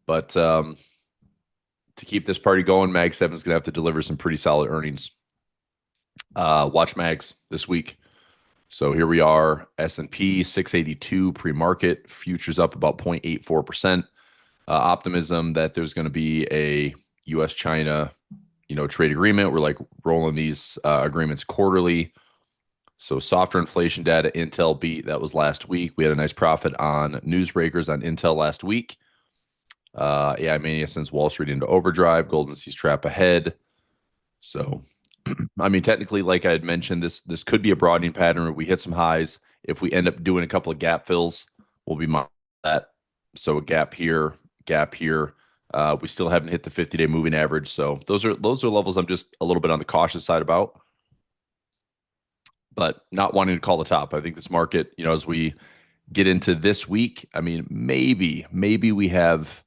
But to keep this party going, Mag 7 is going to have to deliver some pretty solid earnings. Watch Mags this week. So here we are, S&P 682 pre-market, futures up about 0.84%. Optimism that there's going to be a U.S.-China, trade agreement. We're like rolling these agreements quarterly. So softer inflation data, Intel beat. That was last week. We had a nice profit on newsbreakers on Intel last week. AI mania sends Wall Street into overdrive. Goldman sees trap ahead. So, I mean, technically, like I had mentioned, this could be a broadening pattern where we hit some highs. If we end up doing a couple of gap fills, we'll be mindful of that. So a gap here, gap here. We still haven't hit the 50-day moving average. So those are levels I'm just a little bit on the cautious side about, but not wanting to call the top. I think this market, as we get into this week, I mean, maybe we have,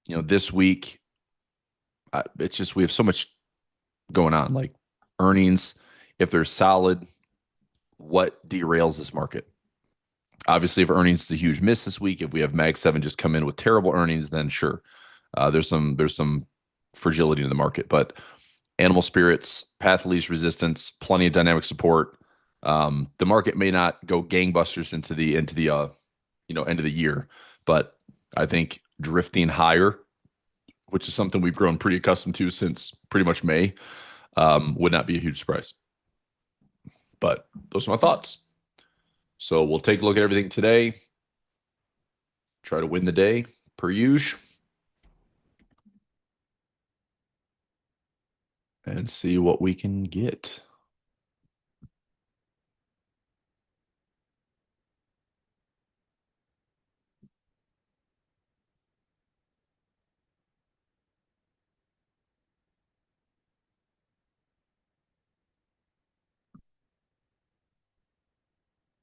this week, it's just we have so much going on, like earnings. If they're solid, what derails this market? Obviously, if earnings is a huge miss this week, if we have Mag 7 just come in with terrible earnings, then sure, there's some fragility in the market. But animal spirits, path of least resistance, plenty of dynamic support. The market may not go gangbusters into the end of the year, but I think drifting higher, which is something we've grown pretty accustomed to since pretty much May, would not be a huge surprise. But those are my thoughts. So we'll take a look at everything today. Try to win the day per usual. And see what we can get.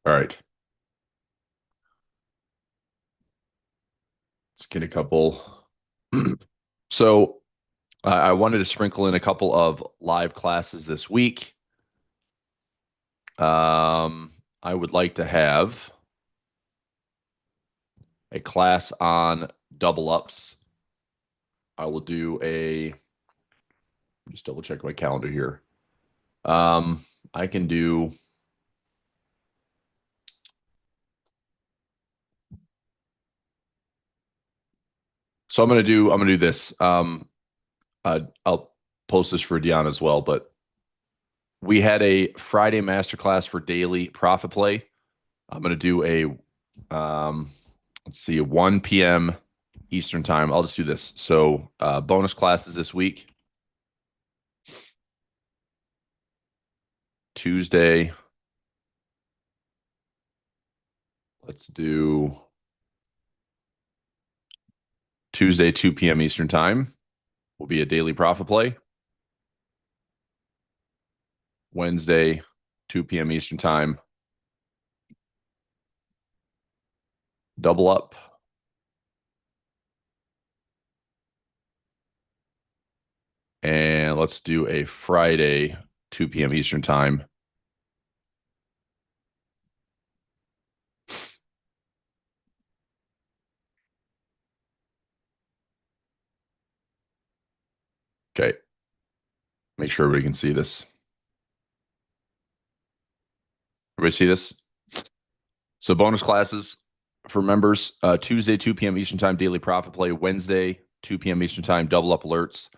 All right. Let's get a couple. So I wanted to sprinkle in a couple of live classes this week. I would like to have a class on double ups. I will do just double check my calendar here. I can do. So I'm gonna do this. I'll post this for Dion as well, but we had a Friday masterclass for daily profit play. I'm gonna do let's see, 1 p.m. Eastern time. I'll just do this. So bonus classes this week. Tuesday. Let's do Tuesday, 2 p.m. Eastern time will be a daily profit play. Wednesday, 2 p.m. Eastern time, double up. And let's do a Friday, 2 p.m. Eastern time. Okay. Make sure everybody can see this. Everybody see this? So bonus classes for members, Tuesday, 2 p.m. Eastern time, daily profit play. Wednesday, 2 p.m. Eastern time, double up alerts.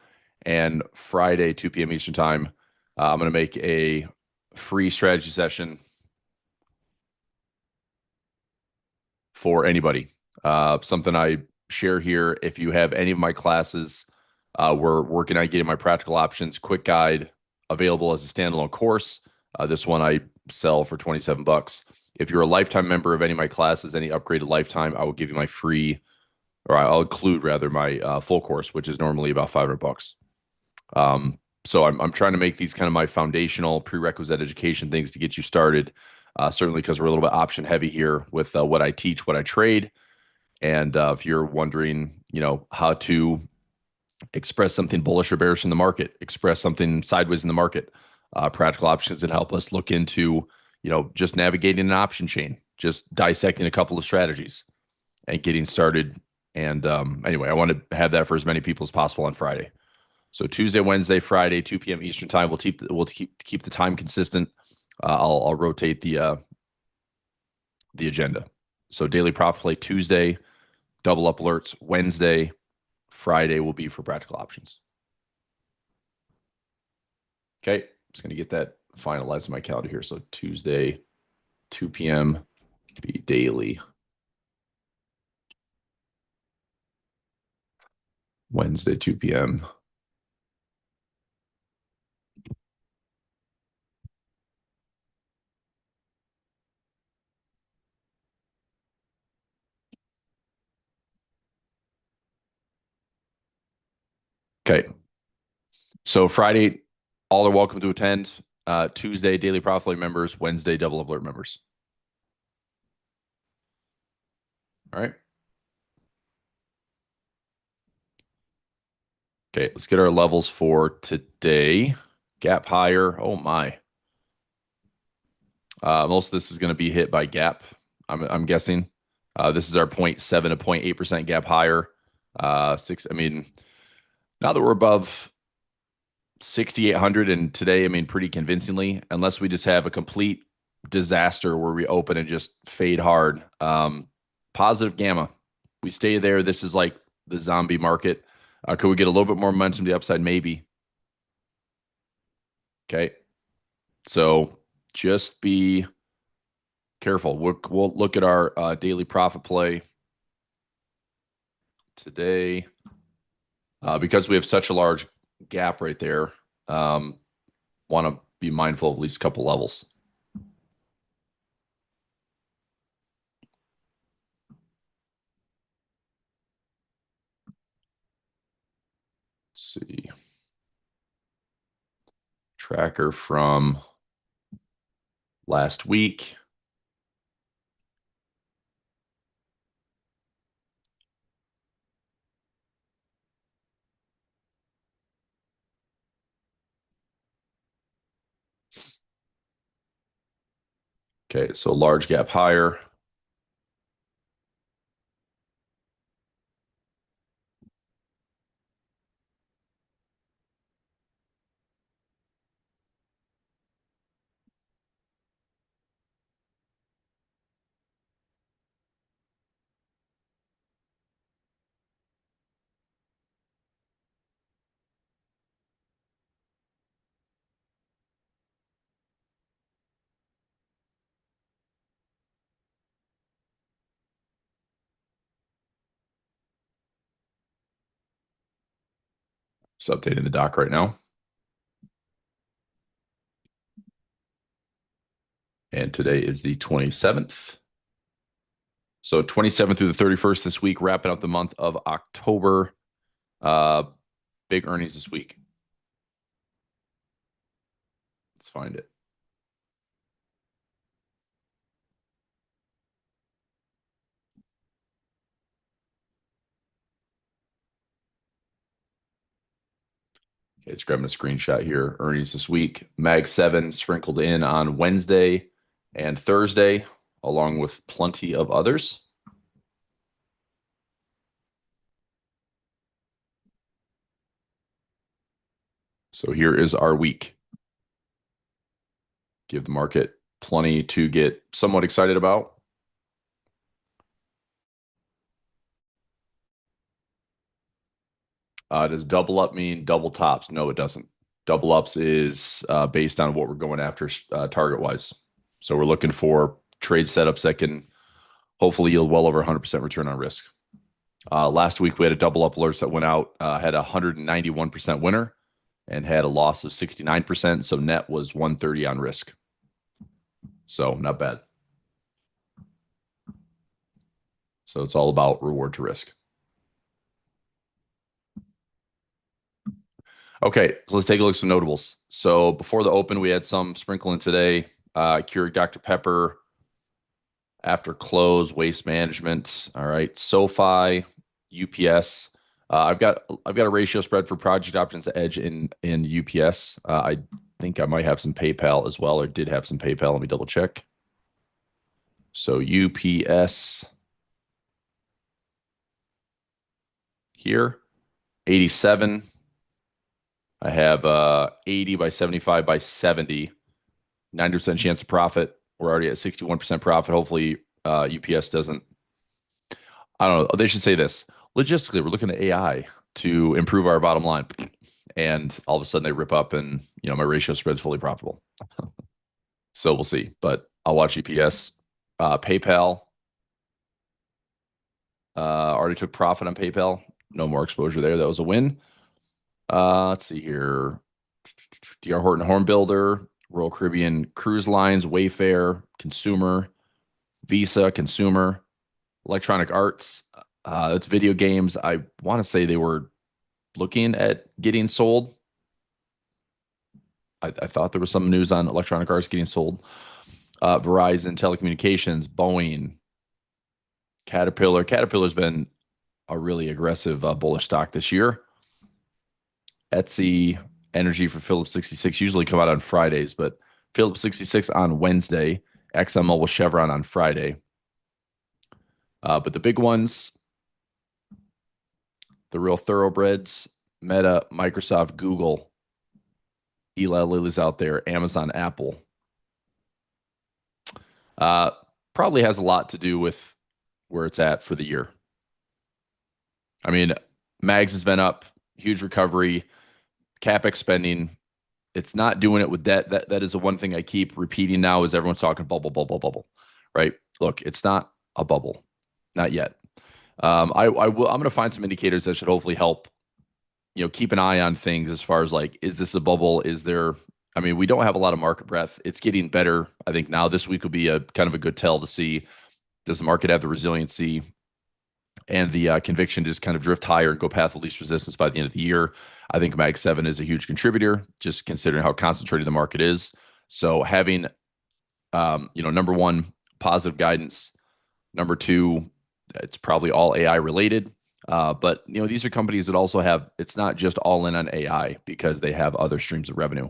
And Friday, 2 p.m. Eastern time, I'm going to make a free strategy session for anybody. Something I share here. If you have any of my classes, we're working on getting my practical options quick guide available as a standalone course. This one I sell for $27. If you're a lifetime member of any of my classes, any upgraded lifetime, I will give you my free, or I'll include rather my full course, which is normally about $500. So I'm trying to make these kind of my foundational prerequisite education things to get you started. Certainly because we're a little bit option heavy here with what I teach, what I trade. And if you're wondering, how to express something bullish or bearish in the market, express something sideways in the market, practical options that help us look into, just navigating an option chain, just dissecting a couple of strategies and getting started, And anyway, I want to have that for as many people as possible on Friday. So Tuesday, Wednesday, Friday, 2 p.m. Eastern time. We'll keep the time consistent. I'll rotate the agenda. So daily profit play Tuesday, double up alerts Wednesday, Friday will be for practical options. Okay, just going to get that finalized in my calendar here. So Tuesday, 2 p.m. be daily. Wednesday, 2 p.m. Okay. So Friday, all are welcome to attend. Tuesday, daily profit play members. Wednesday, double alert members. All right. Okay, let's get our levels for today. Gap higher. Oh my. Most of this is going to be hit by gap. I'm guessing. This is our 0.7 to 0.8% gap higher. Six. I mean, now that we're above 6,800, and today, I mean, pretty convincingly, unless we just have a complete disaster where we open and just fade hard. Positive gamma. We stay there. This is like the zombie market. Could we get a little bit more momentum to the upside? Maybe. Okay. So just be careful. We'll look at our daily profit play today. Because we have such a large gap right there, want to be mindful of at least a couple levels. Let's see. Tracker from last week. Okay, so large gap higher. Just updating the doc right now. And today is the 27th. So 27th through the 31st this week, wrapping up the month of October. Big earnings this week. Let's find it. Okay, it's grabbing a screenshot here. Earnings this week. Mag 7 sprinkled in on Wednesday and Thursday, along with plenty of others. So here is our week. Give the market plenty to get somewhat excited about. Does double up mean double tops? No, it doesn't. Double ups is based on what we're going after target wise. So we're looking for trade setups that can hopefully yield well over 100% return on risk. Last week we had a double up alerts that went out, had a 191% winner and had a loss of 69%. So net was 130 on risk. So not bad. So it's all about reward to risk. Okay, so let's take a look at some notables. So before the open, we had some sprinkling today. Keurig Dr. Pepper, after close, Waste Management. All right, SoFi, UPS. I've got a ratio spread for Project Options Edge in UPS. I think I might have some PayPal as well, or did have some PayPal. Let me double check. So UPS. here. 87. I have 80 by 75 by 70. 90% chance of profit. We're already at 61% profit. Hopefully, UPS doesn't. I don't know. They should say this. Logistically, we're looking at AI to improve our bottom line. And all of a sudden they rip up and, my ratio spread's fully profitable. So we'll see. But I'll watch UPS. PayPal. Already took profit on PayPal. No more exposure there. That was a win. Let's see here. DR Horton Home Builder, Royal Caribbean Cruise Lines, Wayfair, Consumer, Visa, Consumer, Electronic Arts. It's video games. I want to say they were looking at getting sold. I thought there was some news on Electronic Arts getting sold. Verizon, Telecommunications, Boeing, Caterpillar. Caterpillar's been a really aggressive bullish stock this year. Etsy, Energy for Phillips 66 usually come out on Fridays, but Phillips 66 on Wednesday, ExxonMobil, Chevron on Friday. But the big ones, the real thoroughbreds, Meta, Microsoft, Google, Eli Lilly's out there, Amazon, Apple. Probably has a lot to do with where it's at for the year. I mean, Mags has been up, huge recovery, CapEx spending. It's not doing it with debt. That is the one thing I keep repeating now is everyone's talking bubble, bubble, bubble, right? Look, it's not a bubble, not yet. I'm going to find some indicators that should hopefully help, keep an eye on things as far as like, is this a bubble? We don't have a lot of market breadth. It's getting better. I think now this week will be a kind of a good tell to see, does the market have the resiliency and the conviction to just kind of drift higher and go path of least resistance by the end of the year. I think Mag 7 is a huge contributor, just considering how concentrated the market is. So having, number one, positive guidance. Number two, it's probably all AI related. But these are companies that also have, it's not just all in on AI because they have other streams of revenue.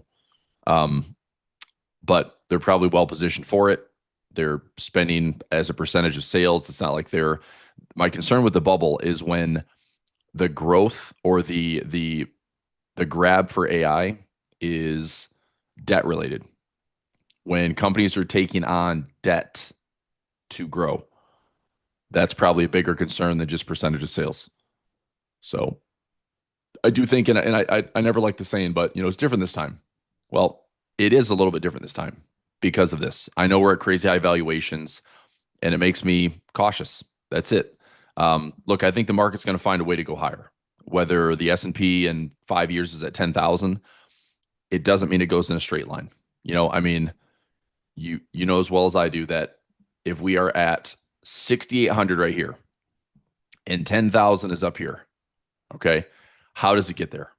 But they're probably well positioned for it. They're spending as a percentage of sales. It's not like my concern with the bubble is when the growth or the grab for AI is debt related. When companies are taking on debt to grow, that's probably a bigger concern than just percentage of sales. So I do think, and I never like the saying, but it's different this time. Well, it is a little bit different this time because of this. I know we're at crazy high valuations and it makes me cautious. That's it. Look, I think the market's going to find a way to go higher. Whether the S&P in 5 years is at 10,000, it doesn't mean it goes in a straight line. You know as well as I do that if we are at 6,800 right here and 10,000 is up here, okay, how does it get there?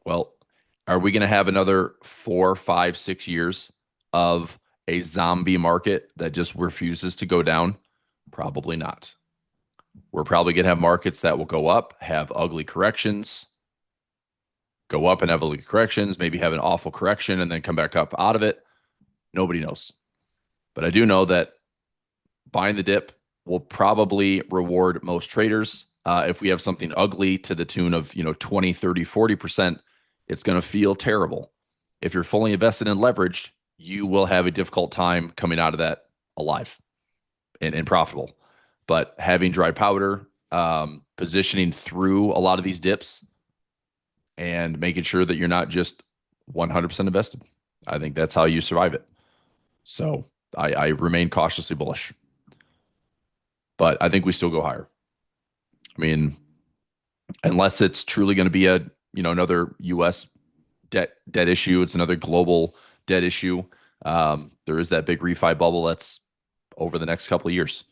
Well, are we going to have another 4, 5, 6 years of a zombie market that just refuses to go down? Probably not. We're probably going to have markets that will go up, have ugly corrections, go up and have ugly corrections, maybe have an awful correction and then come back up out of it. Nobody knows. But I do know that buying the dip will probably reward most traders. If we have something ugly to the tune of 20, 30, 40%, it's going to feel terrible. If you're fully invested and leveraged, you will have a difficult time coming out of that alive and profitable. But having dry powder, positioning through a lot of these dips, and making sure that you're not just 100% invested, I think that's how you survive it. So I remain cautiously bullish, but I think we still go higher. I mean, unless it's truly going to be another U.S. debt issue, it's another global debt issue. There is that big refi bubble that's over the next couple of years.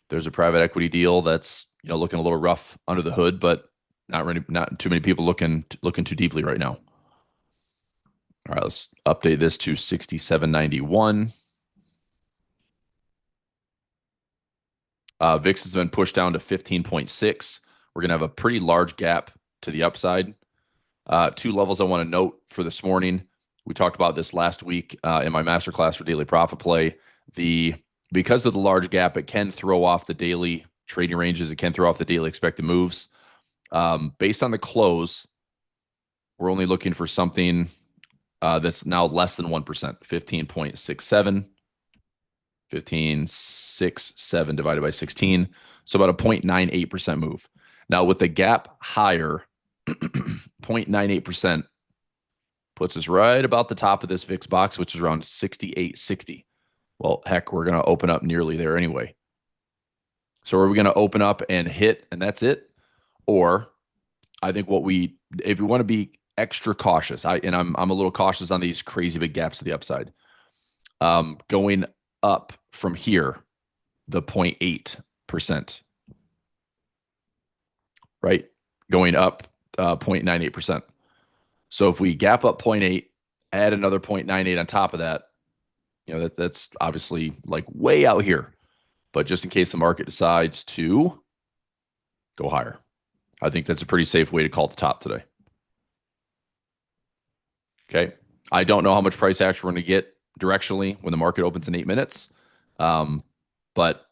There's a private equity deal that's looking a little rough under the hood, but not too many people looking too deeply right now. All right, let's update this to 67.91. VIX has been pushed down to 15.6. We're going to have a pretty large gap to the upside. Two levels I want to note for this morning. We talked about this last week in my masterclass for Daily Profit Play. Because of the large gap, it can throw off the daily trading ranges. It can throw off the daily expected moves. Based on the close, we're only looking for something that's now less than 1%, 15.67. 15.67 divided by 16. So about a 0.98% move. Now with the gap higher, 0.98% puts us right about the top of this VIX box, which is around 68.60. Well, heck, we're going to open up nearly there anyway. So are we going to open up and hit and that's it? Or I think if we want to be extra cautious, I'm a little cautious on these crazy big gaps to the upside. Going up from here, the 0.8%, right? Going up 0.98%. So if we gap up 0.8, add another 0.98 on top of that, that's obviously like way out here. But just in case the market decides to go higher, I think that's a pretty safe way to call the top today. Okay. I don't know how much price action we're going to get directionally when the market opens in 8 minutes. But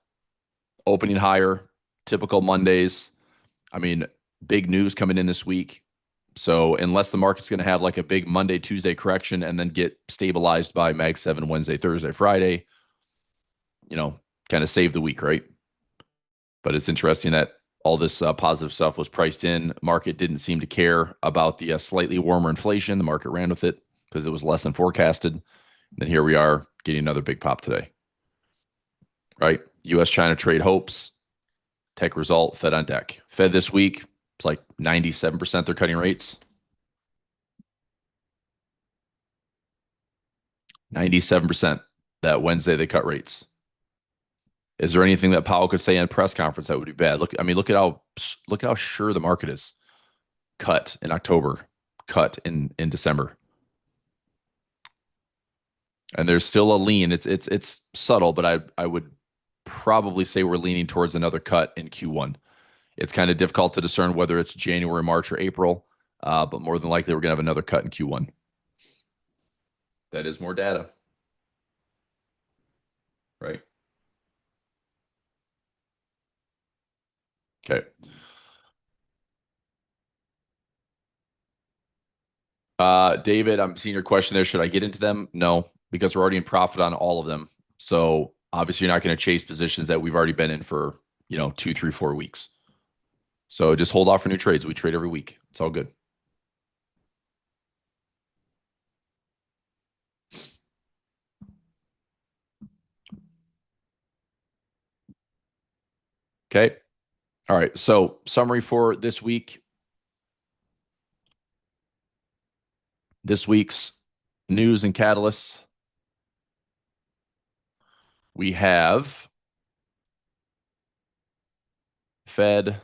opening higher, typical Mondays. I mean, big news coming in this week. So unless the market's going to have like a big Monday, Tuesday correction and then get stabilized by Mag 7 Wednesday, Thursday, Friday, kind of save the week, right? But it's interesting that all this positive stuff was priced in. Market didn't seem to care about the slightly warmer inflation. The market ran with it because it was less than forecasted. And then here we are getting another big pop today, right? U.S.-China trade hopes, tech result, Fed on deck. Fed this week, it's like 97% they're cutting rates. 97% that Wednesday they cut rates. Is there anything that Powell could say in a press conference that would be bad? Look at how sure the market is. Cut in October, cut in December. And there's still a lean. It's subtle, but I would probably say we're leaning towards another cut in Q1. It's kind of difficult to discern whether it's January, March, or April, but more than likely we're going to have another cut in Q1. That is more data, right? Okay. David, I'm seeing your question there. Should I get into them? No, because we're already in profit on all of them. So obviously you're not going to chase positions that we've already been in for, 2, 3, 4 weeks. So just hold off for new trades. We trade every week. It's all good. Okay. All right. So summary for this week. This week's news and catalysts. We have Fed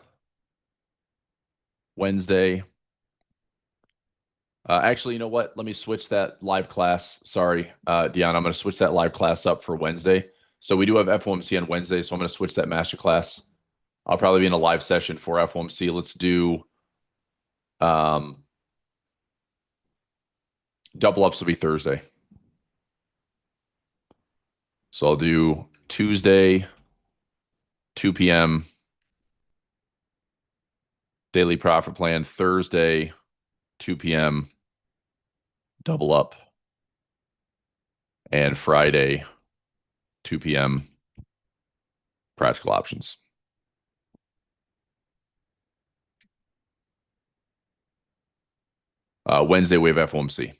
Wednesday. Actually, you know what? Let me switch that live class. Sorry, Dion, I'm going to switch that live class up for Wednesday. So we do have FOMC on Wednesday, so I'm going to switch that master class. I'll probably be in a live session for FOMC. Let's do double ups will be Thursday. So I'll do Tuesday, 2 p.m. daily profit plan. Thursday, 2 p.m. double up. And Friday, 2 p.m. practical options. Wednesday, we have FOMC.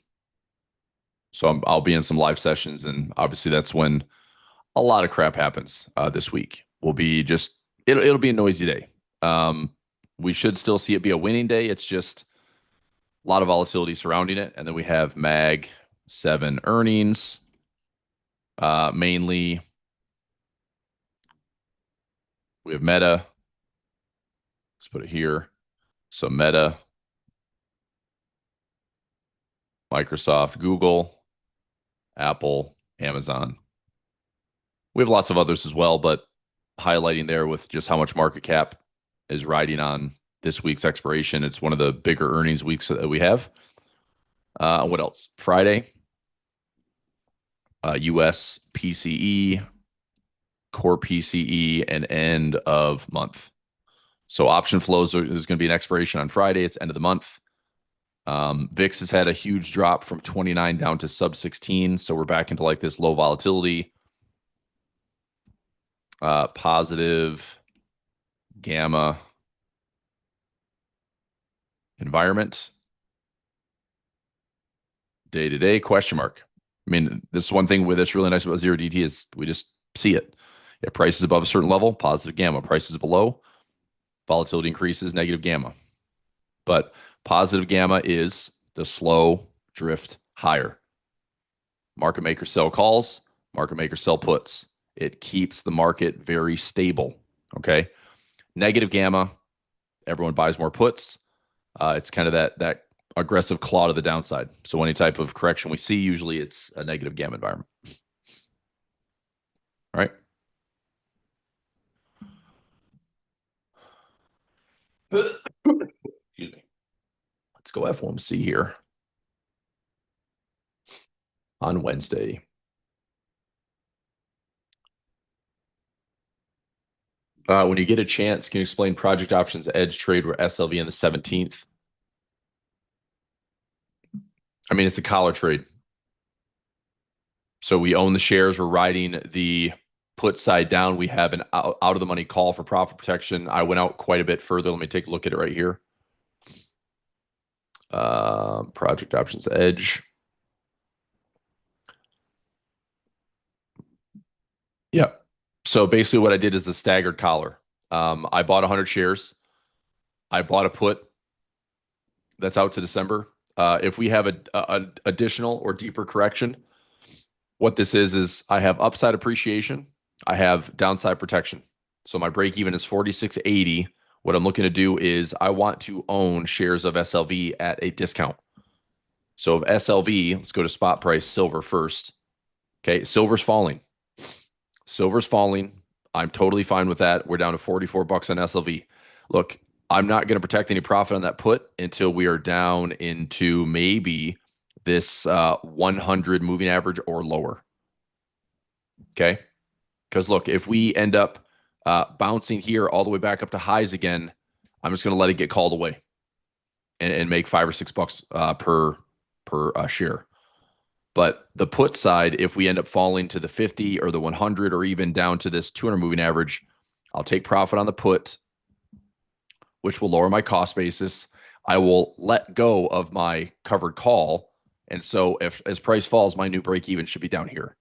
So I'll be in some live sessions, and obviously that's when a lot of crap happens this week. It'll be a noisy day. We should still see it be a winning day. It's just a lot of volatility surrounding it. And then we have Mag 7 earnings. Mainly, we have Meta. Let's put it here. So Meta, Microsoft, Google, Apple, Amazon. We have lots of others as well, but highlighting there with just how much market cap is riding on this week's expiration. It's one of the bigger earnings weeks that we have. What else? Friday, US PCE, core PCE, and end of month. So option flows is going to be an expiration on Friday. It's end of the month. VIX has had a huge drop from 29 down to sub 16. So we're back into like this low volatility, positive gamma environment. Day to day question mark. I mean, this is one thing with this really nice about zero DT is we just see it. If price is above a certain level, positive gamma. Price is below, volatility increases, negative gamma. But positive gamma is the slow drift higher. Market maker sell calls, market maker sell puts. It keeps the market very stable. Okay. Negative gamma, everyone buys more puts. It's kind of that aggressive claw to the downside. So any type of correction we see, usually it's a negative gamma environment. All right. Excuse me. Let's go FOMC here on Wednesday. When you get a chance, can you explain project options edge trade where SLV on the 17th? I mean, it's a collar trade. So we own the shares. We're riding the put side down. We have an out of the money call for profit protection. I went out quite a bit further. Let me take a look at it right here. Project options edge. Yeah. So basically what I did is a staggered collar. I bought 100 shares. I bought a put that's out to December. If we have a additional or deeper correction, what this is I have upside appreciation. I have downside protection. So my break even is 46.80. What I'm looking to do is I want to own shares of SLV at a discount. So of SLV, let's go to spot price silver first. Okay, silver's falling. Silver's falling. I'm totally fine with that. We're down to 44 bucks on SLV. Look, I'm not going to protect any profit on that put until we are down into maybe this 100 moving average or lower. Okay. Because look, if we end up bouncing here all the way back up to highs again, I'm just going to let it get called away and make $5 or $6 per share. But the put side, if we end up falling to the 50 or the 100 or even down to this 200 moving average, I'll take profit on the put, which will lower my cost basis. I will let go of my covered call. And so if as price falls, my new break even should be down here.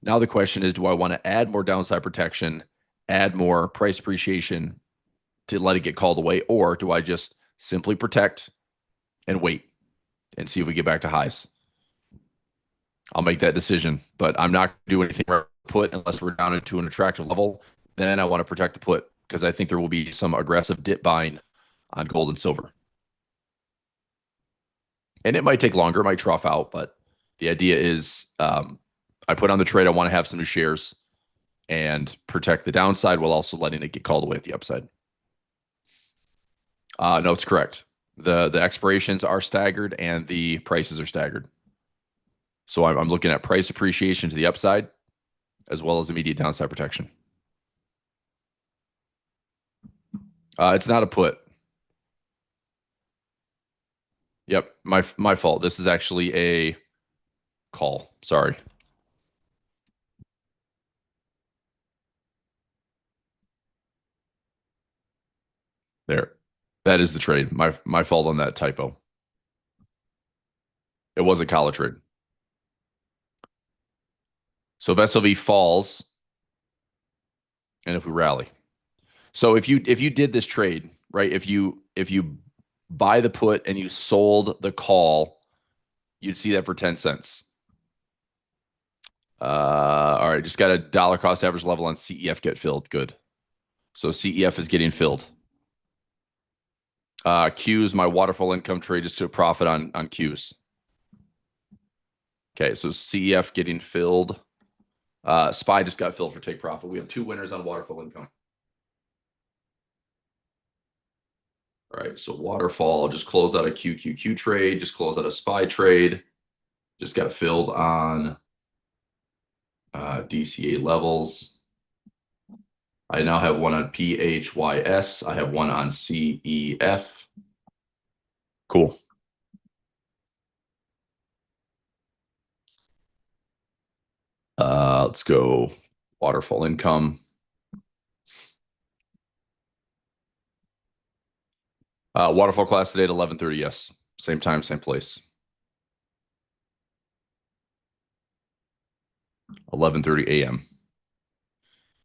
Now the question is, do I want to add more downside protection, add more price appreciation to let it get called away, or do I just simply protect and wait and see if we get back to highs? I'll make that decision, but I'm not doing anything put unless we're down into an attractive level. Then I want to protect the put because I think there will be some aggressive dip buying on gold and silver. And it might take longer, it might trough out, but the idea is I put on the trade. I want to have some new shares and protect the downside while also letting it get called away at the upside. No, it's correct. The expirations are staggered and the prices are staggered. So I'm looking at price appreciation to the upside as well as immediate downside protection. It's not a put. Yep, my fault. This is actually a call. Sorry. There. That is the trade. My fault on that typo. It was a collar trade. So if SLV falls, and if we rally. So if you did this trade, right? If you buy the put and you sold the call, you'd see that for 10 cents. All right, just got a dollar cost average level on CEF get filled. Good. So CEF is getting filled. Q's, my waterfall income trade just took profit on Q's. Okay, so CEF getting filled. SPY just got filled for take profit. We have two winners on waterfall income. All right, so waterfall just closed out a QQQ trade, just closed out a SPY trade, just got filled on DCA levels. I now have one on PHYS. I have one on CEF. Cool. Let's go waterfall income. Waterfall class today at 11:30. Yes. Same time, same place. 11:30 a.m.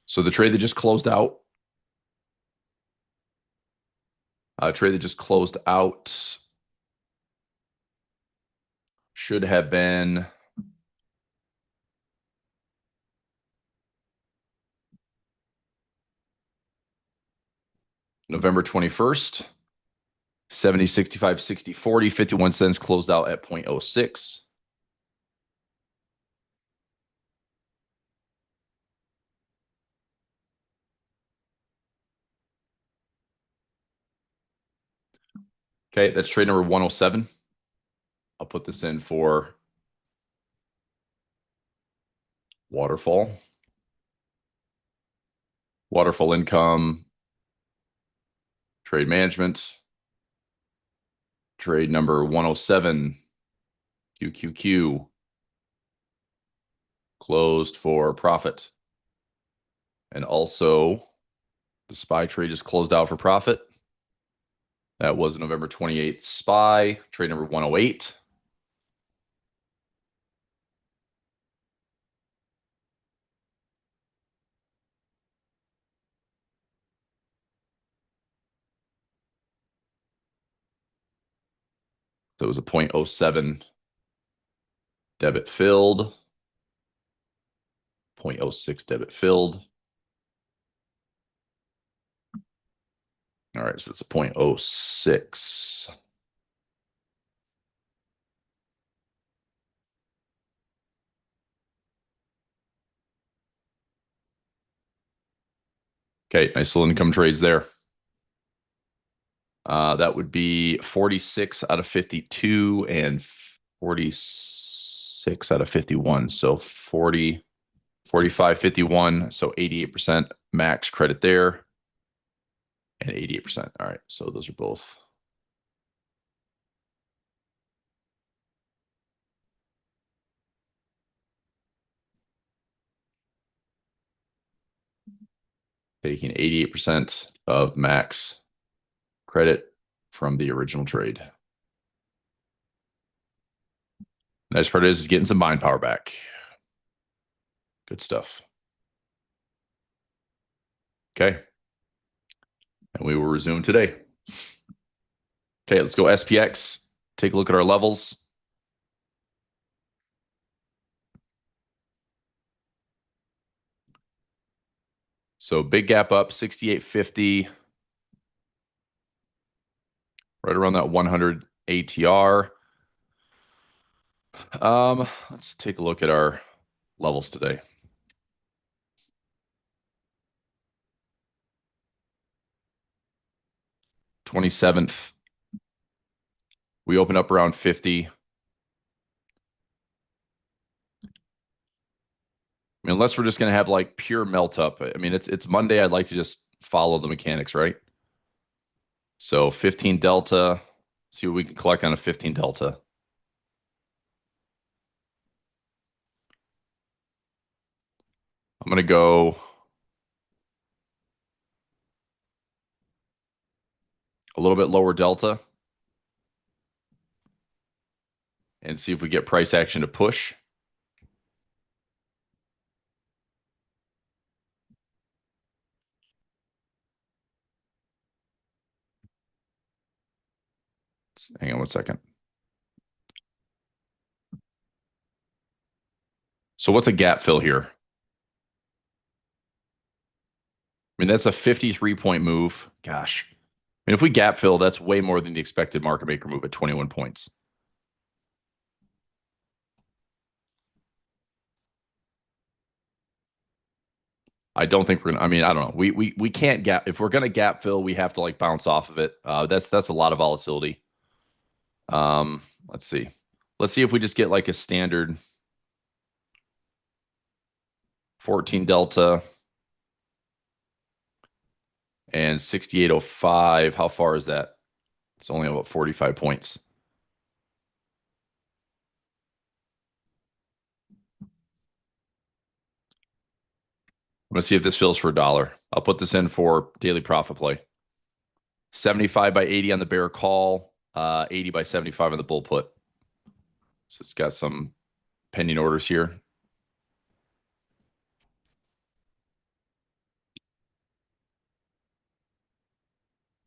So the trade that just closed out, should have been November 21st. 70, 65, 60, 40, 51 cents closed out at 0.06. Okay, that's trade number 107. I'll put this in for waterfall. Waterfall income, trade management, trade number 107, QQQ, closed for profit. And also, the SPY trade just closed out for profit. That was November 28th SPY, trade number 108. So it was a 0.07 debit filled, 0.06 debit filled. All right, so it's a 0.06. Okay, nice little income trades there. That would be 46 out of 52 and 46 out of 51. So 40, 45, 51. So 88% max credit there and 88%. All right, so those are both. Taking 88% of max credit from the original trade. Nice part is getting some buying power back. Good stuff. Okay. And we will resume today. Okay, let's go SPX. Take a look at our levels. So big gap up, 68.50. Right around that 100 ATR. Let's take a look at our levels today. '27th. We open up around 50. I mean, unless we're just going to have like pure melt up. I mean, it's Monday. I'd like to just follow the mechanics, right? So 15 delta. See what we can collect on a 15 delta. I'm going to go a little bit lower delta and see if we get price action to push. Hang on one second. So what's a gap fill here? I mean, that's a 53-point move. Gosh. I mean, if we gap fill, that's way more than the expected market maker move at 21 points. I don't think we're gonna. I mean, I don't know. We can't gap. If we're gonna gap fill, we have to like bounce off of it. That's a lot of volatility. Let's see. Let's see if we just get like a standard 14 delta. And 68.05, how far is that? It's only about 45 points. I'm going to see if this fills for $1. I'll put this in for daily profit play. 75 by 80 on the bear call, 80 by 75 on the bull put. So it's got some pending orders here.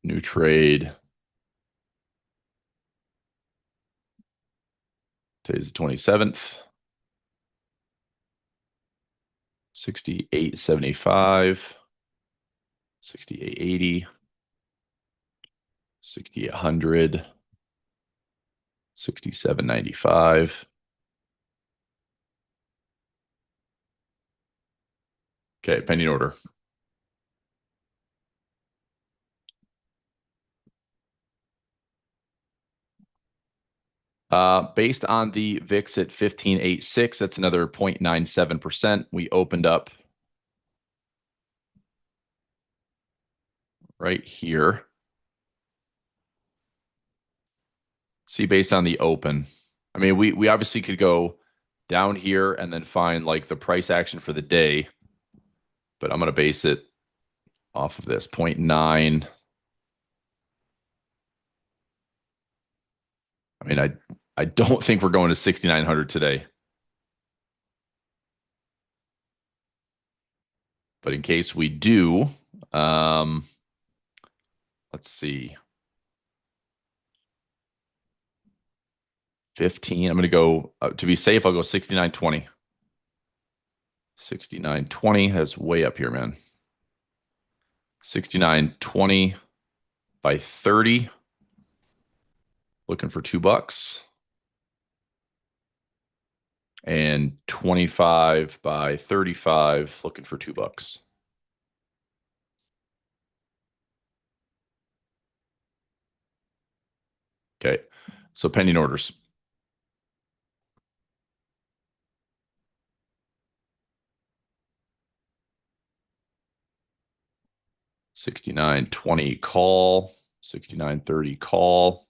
New trade. Today's the 27th. 68.75. 68.80. 6,800. 67.95. Okay, pending order. Based on the VIX at 15.86, that's another 0.97%. We opened up right here. See, based on the open. I mean, we obviously could go down here and then find like the price action for the day, but I'm going to base it off of this 0.9. I mean, I don't think we're going to 6,900 today. But in case we do, let's see. 15. I'm going to go, to be safe, I'll go 69.20. 69.20. That's way up here, man. 69.20 by 30. Looking for $2. And 25 by 35. Looking for $2. Okay. So pending orders. $69.20 call. $69.30 call.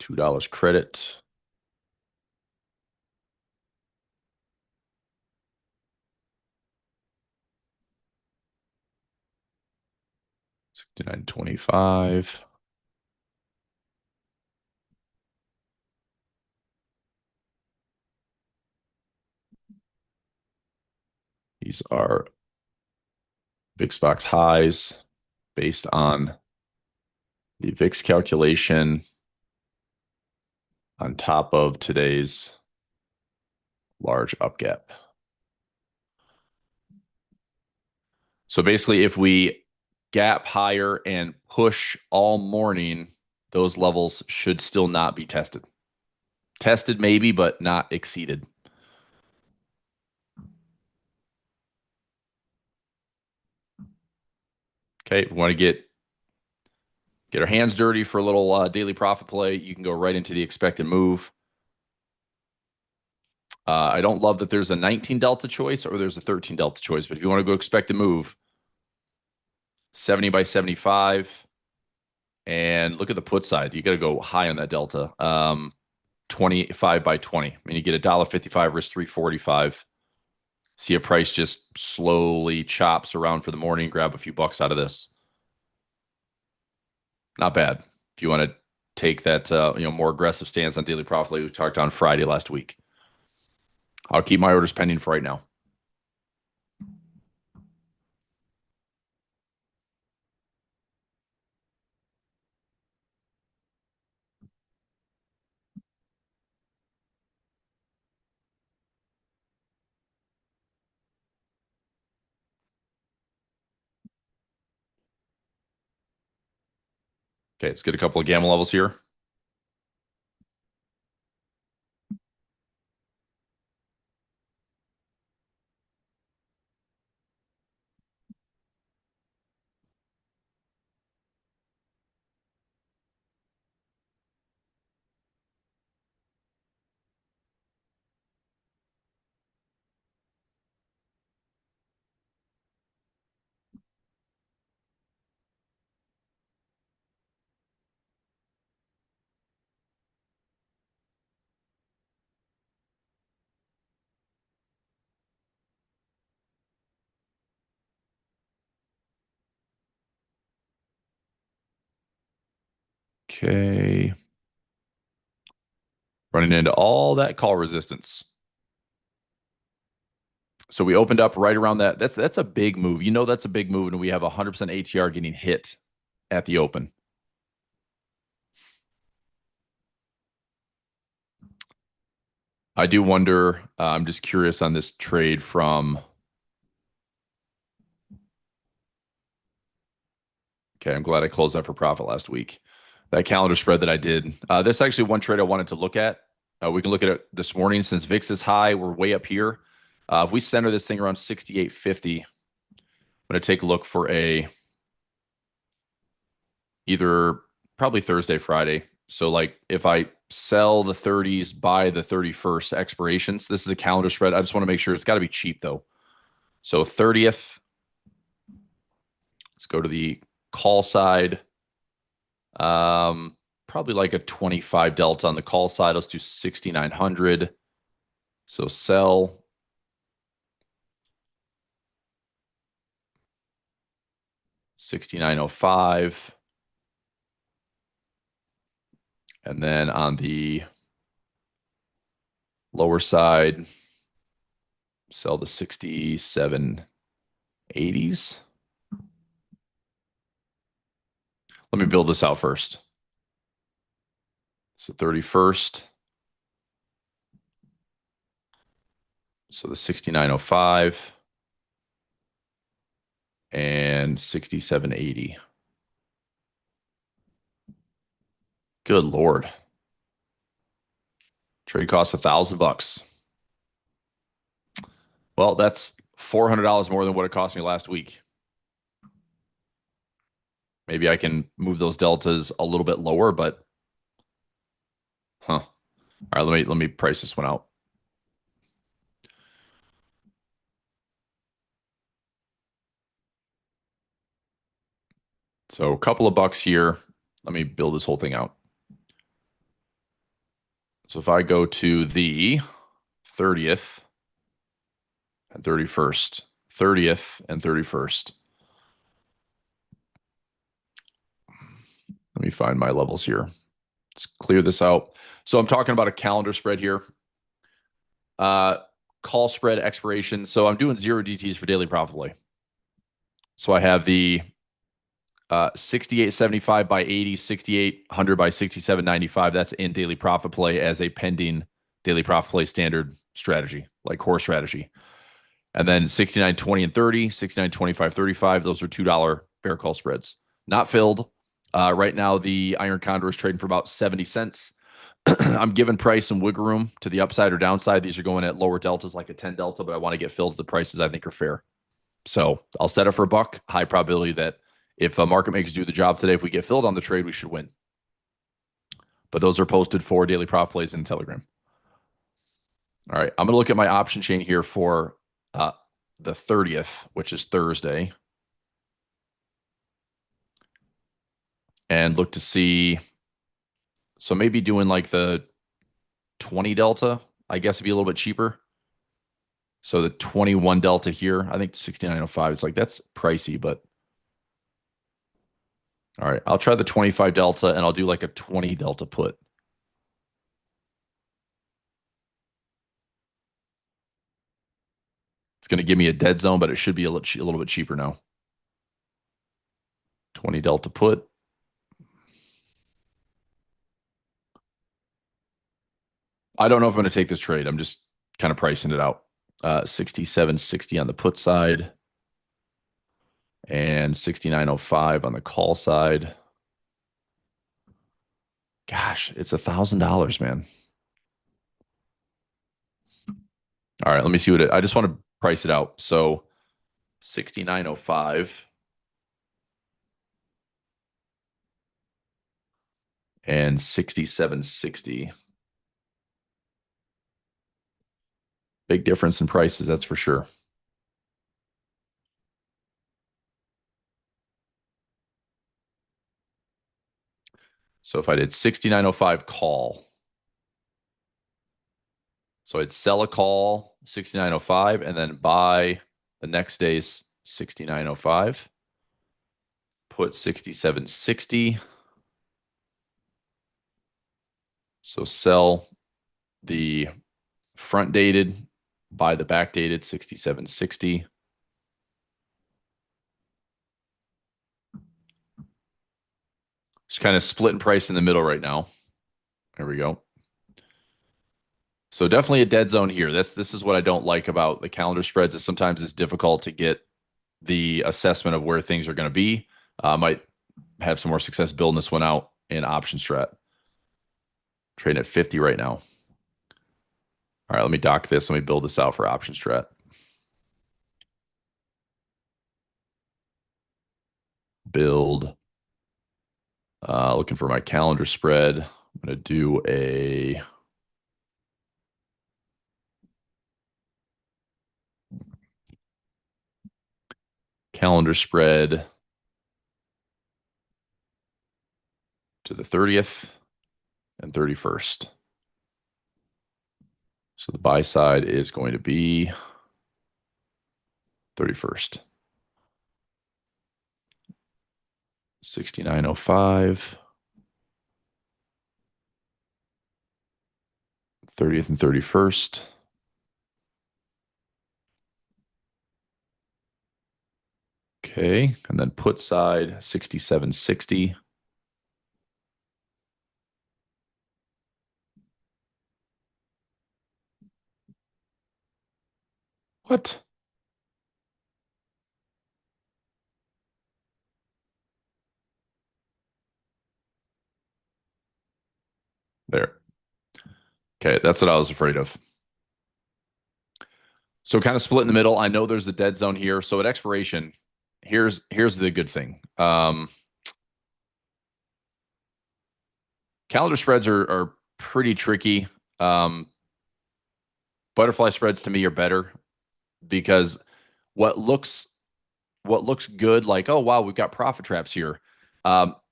$2 credit. $69.25. These are VIX box highs based on the VIX calculation on top of today's large up gap. So basically, if we gap higher and push all morning, those levels should still not be tested. Tested maybe, but not exceeded. Okay, if we want to get our hands dirty for a little daily profit play, you can go right into the expected move. I don't love that there's a 19 delta choice or there's a 13 delta choice, but if you want to go expected move, 70 by 75. And look at the put side. You got to go high on that delta. 25 by 20. I mean, you get $1.55, risk 345. See a price just slowly chops around for the morning, grab a few bucks out of this. Not bad. If you want to take that more aggressive stance on daily profit like we talked on Friday last week. I'll keep my orders pending for right now. Okay, let's get a couple of gamma levels here. Okay. Running into all that call resistance. So we opened up right around that. That's a big move. You know that's a big move, and we have 100% ATR getting hit at the open. I do wonder. I'm just curious on this trade from. Okay, I'm glad I closed that for profit last week. That calendar spread that I did. This actually one trade I wanted to look at. We can look at it this morning since VIX is high. We're way up here. If we center this thing around 68.50, I'm going to take a look for a either probably Thursday, Friday. So like if I sell the 30s, buy the 31st expirations, this is a calendar spread. I just want to make sure it's got to be cheap though. So 30th, let's go to the call side. Probably like a 25 delta on the call side. Let's do 6,900. So sell 6,905. And then on the lower side, sell the 6780s. Let me build this out first. So 31st. So the 6905 and 6780. Good Lord. Trade cost $1,000. Well, that's $400 more than what it cost me last week. Maybe I can move those deltas a little bit lower, but all right, let me price this one out. So a couple of bucks here. Let me build this whole thing out. So if I go to the 30th and 31st, 30th and 31st. Let me find my levels here. Let's clear this out. So I'm talking about a calendar spread here. Call spread expiration. So I'm doing 0 DTs for daily profit play. So I have the 68.75 by 80, 6800 by 67.95. That's in daily profit play as a pending daily profit play standard strategy, like core strategy. And then 69.20 and 30, 69.25, 35. Those are $2 bear call spreads. Not filled. Right now, the Iron Condor is trading for about 70 cents. I'm giving price some wiggle room to the upside or downside. These are going at lower deltas, like a 10 delta, but I want to get filled to the prices I think are fair. So I'll set it for a buck. High probability that if market makers do the job today, if we get filled on the trade, we should win. But those are posted for daily profit plays in Telegram. All right, I'm going to look at my option chain here for the 30th, which is Thursday, and look to see. So maybe doing like the 20 delta, I guess, would be a little bit cheaper. So the 21 delta here, I think 6905 is like, that's pricey, but all right, I'll try the 25 delta and I'll do like a 20 delta put. It's going to give me a dead zone, but it should be a little bit cheaper now. 20 delta put. I don't know if I'm going to take this trade. I'm just kind of pricing it out. 67.60 on the put side and 69.05 on the call side. Gosh, it's $1,000, man. All right, let me see what I just want to price it out. So 69.05 and 67.60. Big difference in prices, that's for sure. So if I did 69.05 call, so I'd sell a call 69.05 and then buy the next day's 69.05, put 67.60, So sell the front dated, buy the back dated 67.60. Just kind of splitting price in the middle right now. There we go. So definitely a dead zone here. This is what I don't like about the calendar spreads is sometimes it's difficult to get the assessment of where things are going to be. Might have some more success building this one out in option strat. Trading at 50 right now. All right, let me dock this. Let me build this out for option strat. Build. Looking for my calendar spread. I'm going to do a calendar spread to the 30th and 31st. So the buy side is going to be 31st. 69.05. 30th and 31st. Okay, and then put side 67.60. What? There. Okay, that's what I was afraid of. So kind of split in the middle. I know there's a dead zone here. So at expiration, here's the good thing. Calendar spreads are pretty tricky. Butterfly spreads to me are better because what looks good, like, oh wow, we've got profit traps here.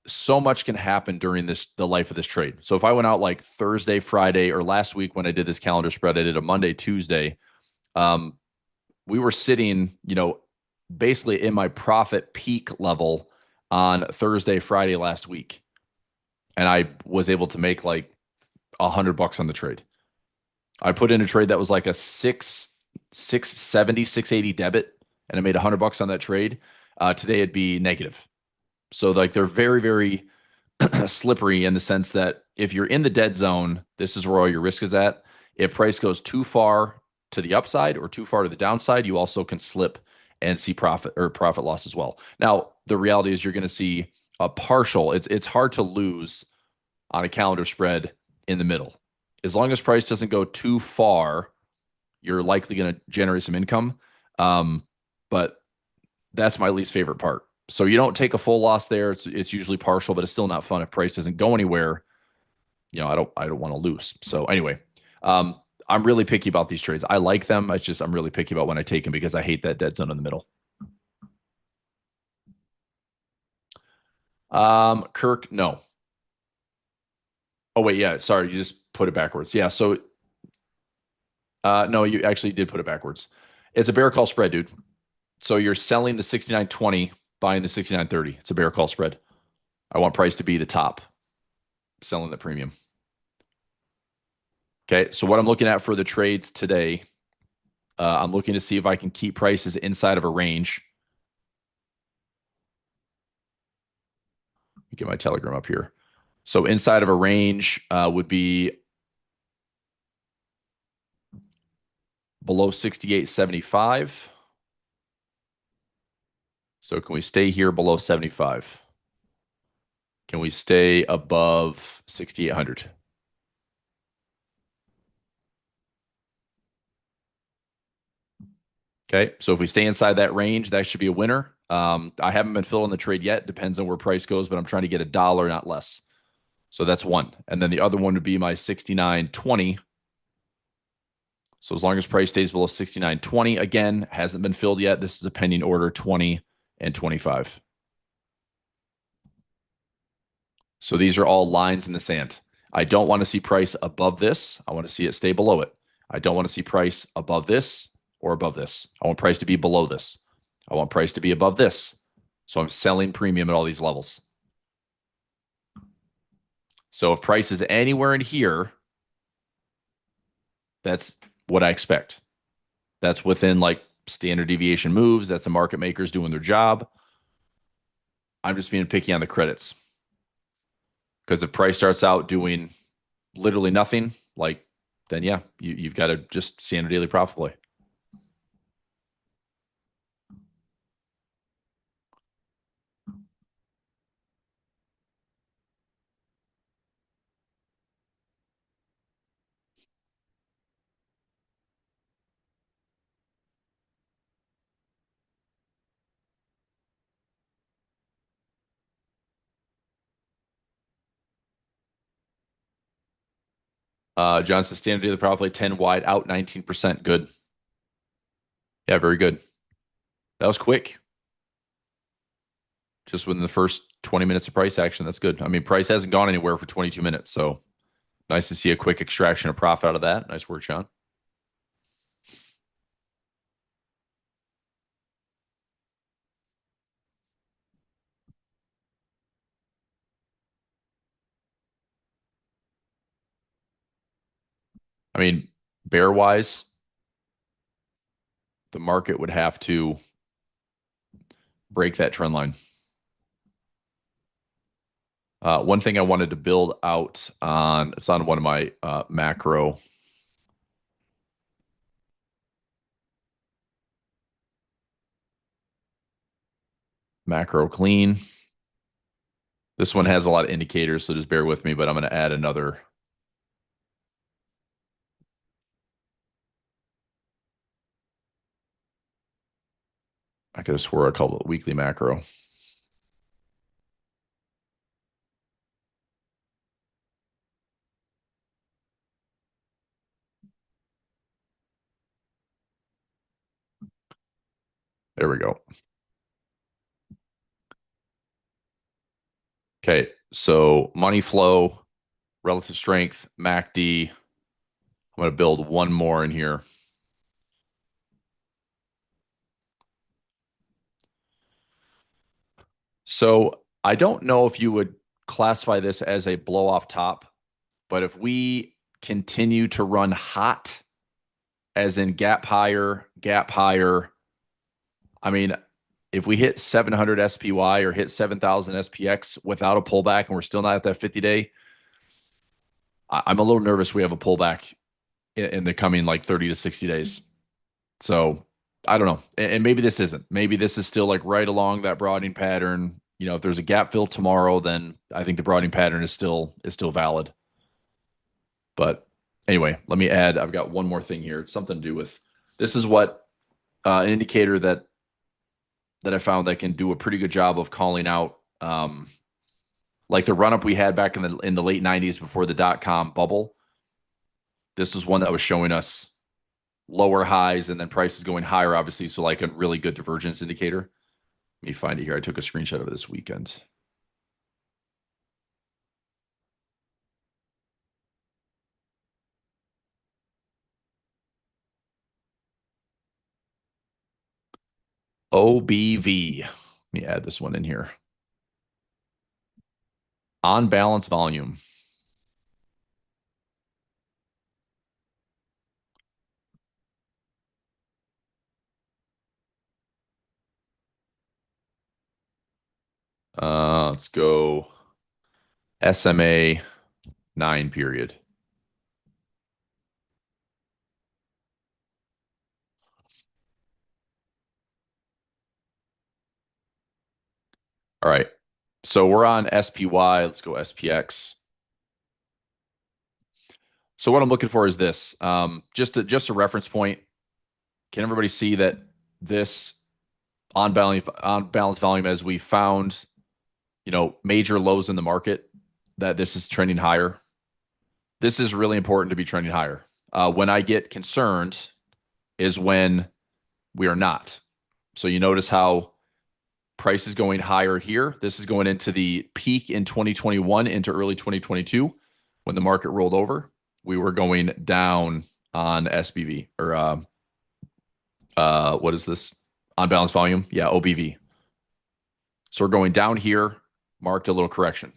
So much can happen during the life of this trade. So if I went out like Thursday, Friday, or last week when I did this calendar spread, I did a Monday, Tuesday. We were sitting, basically in my profit peak level on Thursday, Friday last week. And I was able to make like $100 on the trade. I put in a trade that was like a 670, 680 debit, and I made $100 on that trade. Today it'd be negative. So like they're very, very slippery in the sense that if you're in the dead zone, this is where all your risk is at. If price goes too far to the upside or too far to the downside, you also can slip and see profit loss as well. Now, the reality is you're going to see a partial. It's hard to lose on a calendar spread in the middle. As long as price doesn't go too far, you're likely going to generate some income. But that's my least favorite part. So you don't take a full loss there. It's usually partial, but it's still not fun if price doesn't go anywhere. I don't want to lose. So anyway, I'm really picky about these trades. I like them. I'm really picky about when I take them because I hate that dead zone in the middle. Kirk, no. Oh wait, yeah, sorry, you just put it backwards. Yeah, so no, you actually did put it backwards. It's a bear call spread, dude. So you're selling the 69.20, buying the 69.30. It's a bear call spread. I want price to be the top, selling the premium. Okay, so what I'm looking at for the trades today, I'm looking to see if I can keep prices inside of a range. Let me get my Telegram up here. So inside of a range would be below 68.75. So can we stay here below 75? Can we stay above 6,800? Okay, so if we stay inside that range, that should be a winner. I haven't been filling the trade yet. Depends on where price goes, but I'm trying to get $1, not less. So that's one. And then the other one would be my 69.20. So as long as price stays below 69.20, again, hasn't been filled yet. This is a pending order 20 and 25. So these are all lines in the sand. I don't want to see price above this. I want to see it stay below it. I don't want to see price above this or above this. I want price to be below this. I want price to be above this. So I'm selling premium at all these levels. So if price is anywhere in here, that's what I expect. That's within like standard deviation moves. That's the market makers doing their job. I'm just being picky on the credits because if price starts out doing literally nothing, like then yeah, you've got to just standard daily profit play. Johnson standard daily profit play 10 wide out 19%. Good. Yeah, very good. That was quick. Just within the first 20 minutes of price action. That's good. I mean, price hasn't gone anywhere for 22 minutes. So nice to see a quick extraction of profit out of that. Nice work, Sean. I mean, bear wise, the market would have to break that trend line. One thing I wanted to build out on, it's on one of my macro clean. This one has a lot of indicators, so just bear with me, but I'm going to add another. I could have swore I called it weekly macro. There we go. Okay, so money flow, relative strength, MACD. I'm going to build one more in here. So I don't know if you would classify this as a blow off top, but if we continue to run hot, as in gap higher, I mean, if we hit 700 SPY or hit 7,000 SPX without a pullback and we're still not at that 50-day, I'm a little nervous we have a pullback in the coming like 30 to 60 days. So I don't know. And maybe this isn't. Maybe this is still like right along that broadening pattern. You know, if there's a gap fill tomorrow, then I think the broadening pattern is still valid. But anyway, let me add. I've got one more thing here. It's something to do with this is what an indicator that I found that can do a pretty good job of calling out like the run up we had back in the late 90s before the .com bubble. This is one that was showing us lower highs and then prices going higher, obviously. So like a really good divergence indicator. Let me find it here. I took a screenshot of it this weekend. OBV. Let me add this one in here. On balance volume. Let's go SMA 9 period. All right. So we're on SPY. Let's go SPX. So what I'm looking for is this. Just a reference point. Can everybody see that this on balance volume as we found, you know, major lows in the market, that this is trending higher? This is really important to be trending higher. When I get concerned is when we are not. So you notice how price is going higher here. This is going into the peak in 2021 into early 2022 when the market rolled over. We were going down on SBV or what is this? On balance volume? Yeah, OBV. So we're going down here, marked a little correction.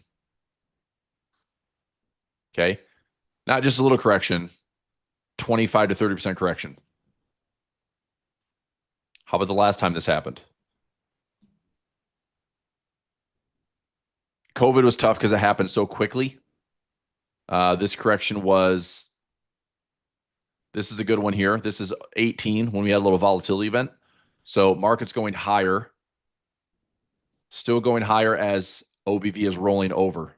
Okay. Not just a little correction, 25 to 30% correction. How about the last time this happened? COVID was tough because it happened so quickly. This correction was, this is a good one here. This is 18 when we had a little volatility event. So market's going higher, still going higher as OBV is rolling over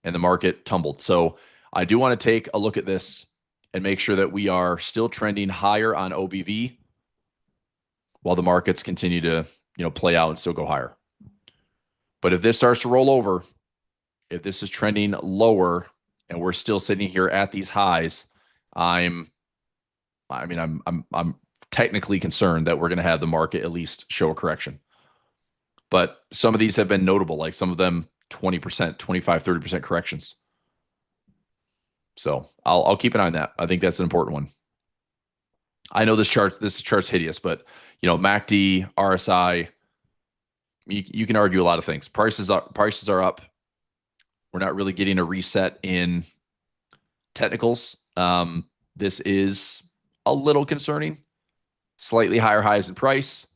and the market tumbled. So I do want to take a look at this and make sure that we are still trending higher on OBV while the markets continue to, play out and still go higher. But if this starts to roll over, if this is trending lower and we're still sitting here at these highs, I'm technically concerned that we're going to have the market at least show a correction. But some of these have been notable, like some of them 20%, 25, 30% corrections. So I'll keep an eye on that. I think that's an important one. I know this chart's hideous, but MACD, RSI, you can argue a lot of things. Prices are up. We're not really getting a reset in technicals. This is a little concerning. Slightly higher highs in price.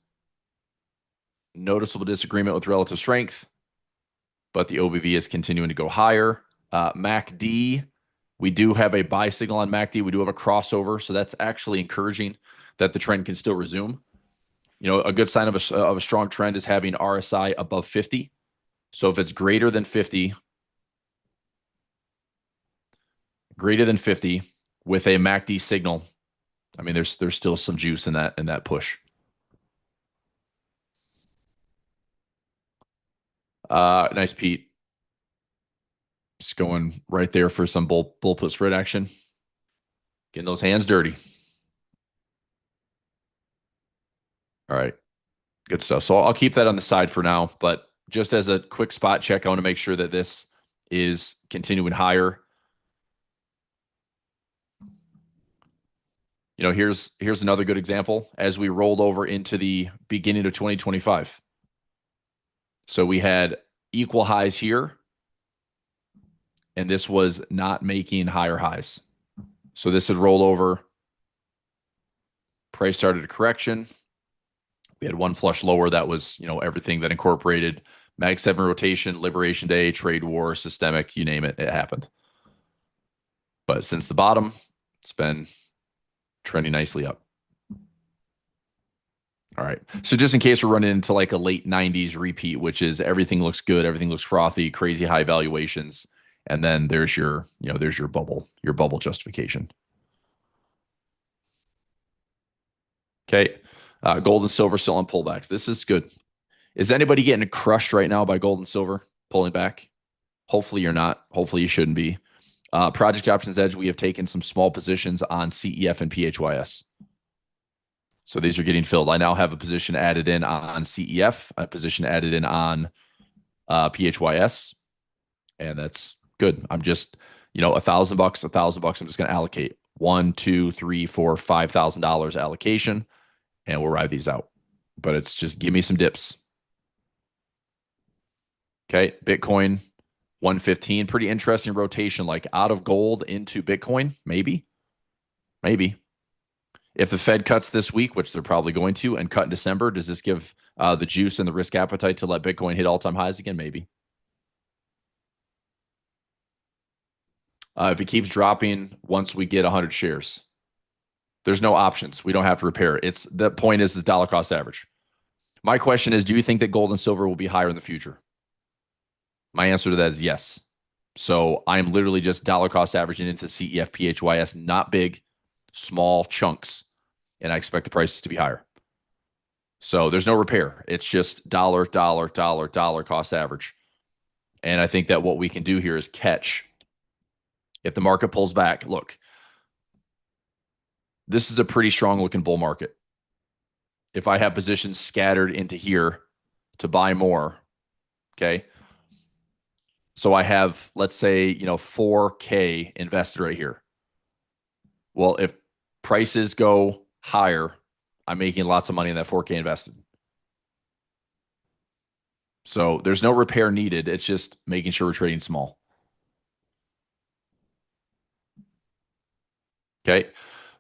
Noticeable disagreement with relative strength, but the OBV is continuing to go higher. MACD, we do have a buy signal on MACD. We do have a crossover, so that's actually encouraging that the trend can still resume. A good sign of a strong trend is having RSI above 50. So if it's greater than 50 with a MACD signal, I mean, there's still some juice in that push. Nice, Pete. Just going right there for some bull put spread action. Getting those hands dirty. All right. Good stuff. So I'll keep that on the side for now. But just as a quick spot check, I want to make sure that this is continuing higher. Here's another good example as we rolled over into the beginning of 2025. So we had equal highs here, and this was not making higher highs. So this had rolled over. Price started a correction. We had one flush lower that was, everything that incorporated Mag 7 rotation, Liberation Day, trade war, systemic, you name it, it happened. But since the bottom, it's been trending nicely up. All right. So just in case we're running into like a late 90s repeat, which is everything looks good, everything looks frothy, crazy high valuations, and then there's your bubble justification. Okay. Gold and silver still on pullbacks. This is good. Is anybody getting crushed right now by gold and silver pulling back? Hopefully you're not. Hopefully you shouldn't be. Project Options Edge, we have taken some small positions on CEF and PHYS. So these are getting filled. I now have a position added in on CEF, a position added in on PHYS, and that's good. I'm just, $1,000. I'm just going to allocate $1, $2, $3, $4, $5,000 allocation, and we'll ride these out. But it's just give me some dips. Okay, Bitcoin 115, pretty interesting rotation, like out of gold into Bitcoin, maybe. If the Fed cuts this week, which they're probably going to, and cut in December, does this give the juice and the risk appetite to let Bitcoin hit all-time highs again? Maybe. If it keeps dropping once we get 100 shares, there's no options. We don't have to repair it. The point is dollar cost average. My question is, do you think that gold and silver will be higher in the future? My answer to that is yes. So I'm literally just dollar cost averaging into CEF, PHYS, not big, small chunks, and I expect the prices to be higher. So there's no repair. It's just dollar cost average. And I think that what we can do here is catch. If the market pulls back, look, this is a pretty strong looking bull market. If I have positions scattered into here to buy more, okay. So I have, let's say, 4K invested right here. Well, if prices go higher, I'm making lots of money in that 4K invested. So there's no repair needed. It's just making sure we're trading small. Okay.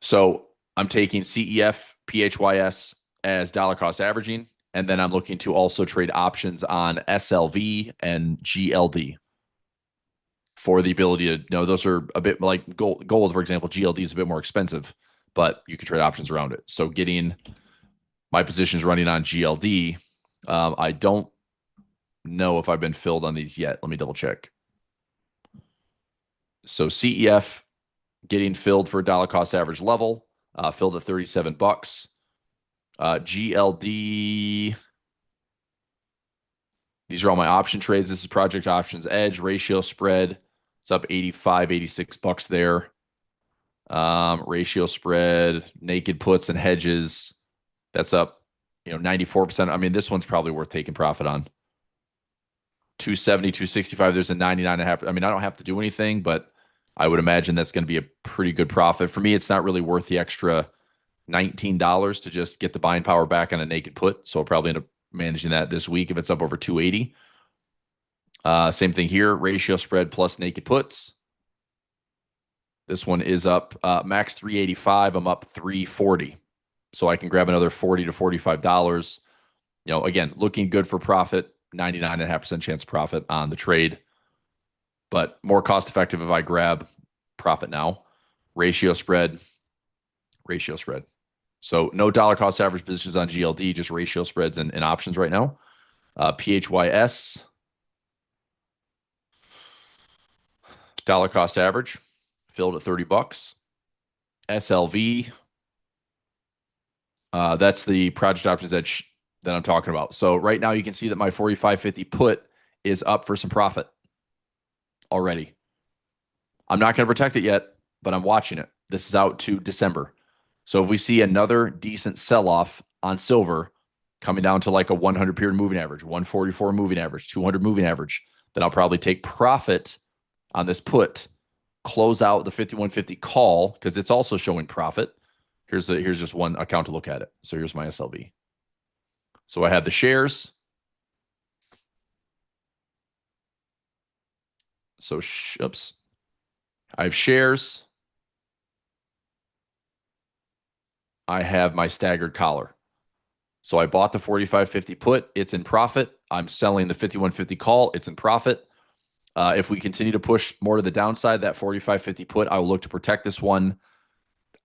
So I'm taking CEF, PHYS as dollar cost averaging. And then I'm looking to also trade options on SLV and GLD for the ability to, those are a bit like gold, for example. GLD is a bit more expensive, but you can trade options around it. So getting my positions running on GLD. I don't know if I've been filled on these yet. Let me double check. So CEF getting filled for a dollar cost average level, filled at $37. GLD, these are all my option trades. This is Project Options Edge, ratio spread. It's up 85, $86 there. Ratio spread, naked puts and hedges. That's up, 94%. I mean, this one's probably worth taking profit on. 270, 265. There's a 99.5. I mean, I don't have to do anything, but I would imagine that's going to be a pretty good profit. For me, it's not really worth the extra $19 to just get the buying power back on a naked put. So I'll probably end up managing that this week if it's up over 280. Same thing here, ratio spread plus naked puts. This one is up max 385. I'm up 340. So I can grab another $40 to $45. Again, looking good for profit, 99.5% chance of profit on the trade, but more cost effective if I grab profit now. Ratio spread. So no dollar cost average positions on GLD, just ratio spreads and options right now. PHYS, dollar cost average, filled at $30. SLV, that's the Project Options Edge that I'm talking about. So right now you can see that my 45.50 put is up for some profit already. I'm not going to protect it yet, but I'm watching it. This is out to December. So if we see another decent sell-off on silver coming down to like a 100 period moving average, 144 moving average, 200 moving average, then I'll probably take profit on this put, close out the 5150 call because it's also showing profit. Here's just one account to look at it. So here's my SLV. So I have the shares. So oops. I have shares. I have my staggered collar. So I bought the 45.50 put. It's in profit. I'm selling the 51.50 call. It's in profit. If we continue to push more to the downside, that 45.50 put, I will look to protect this one.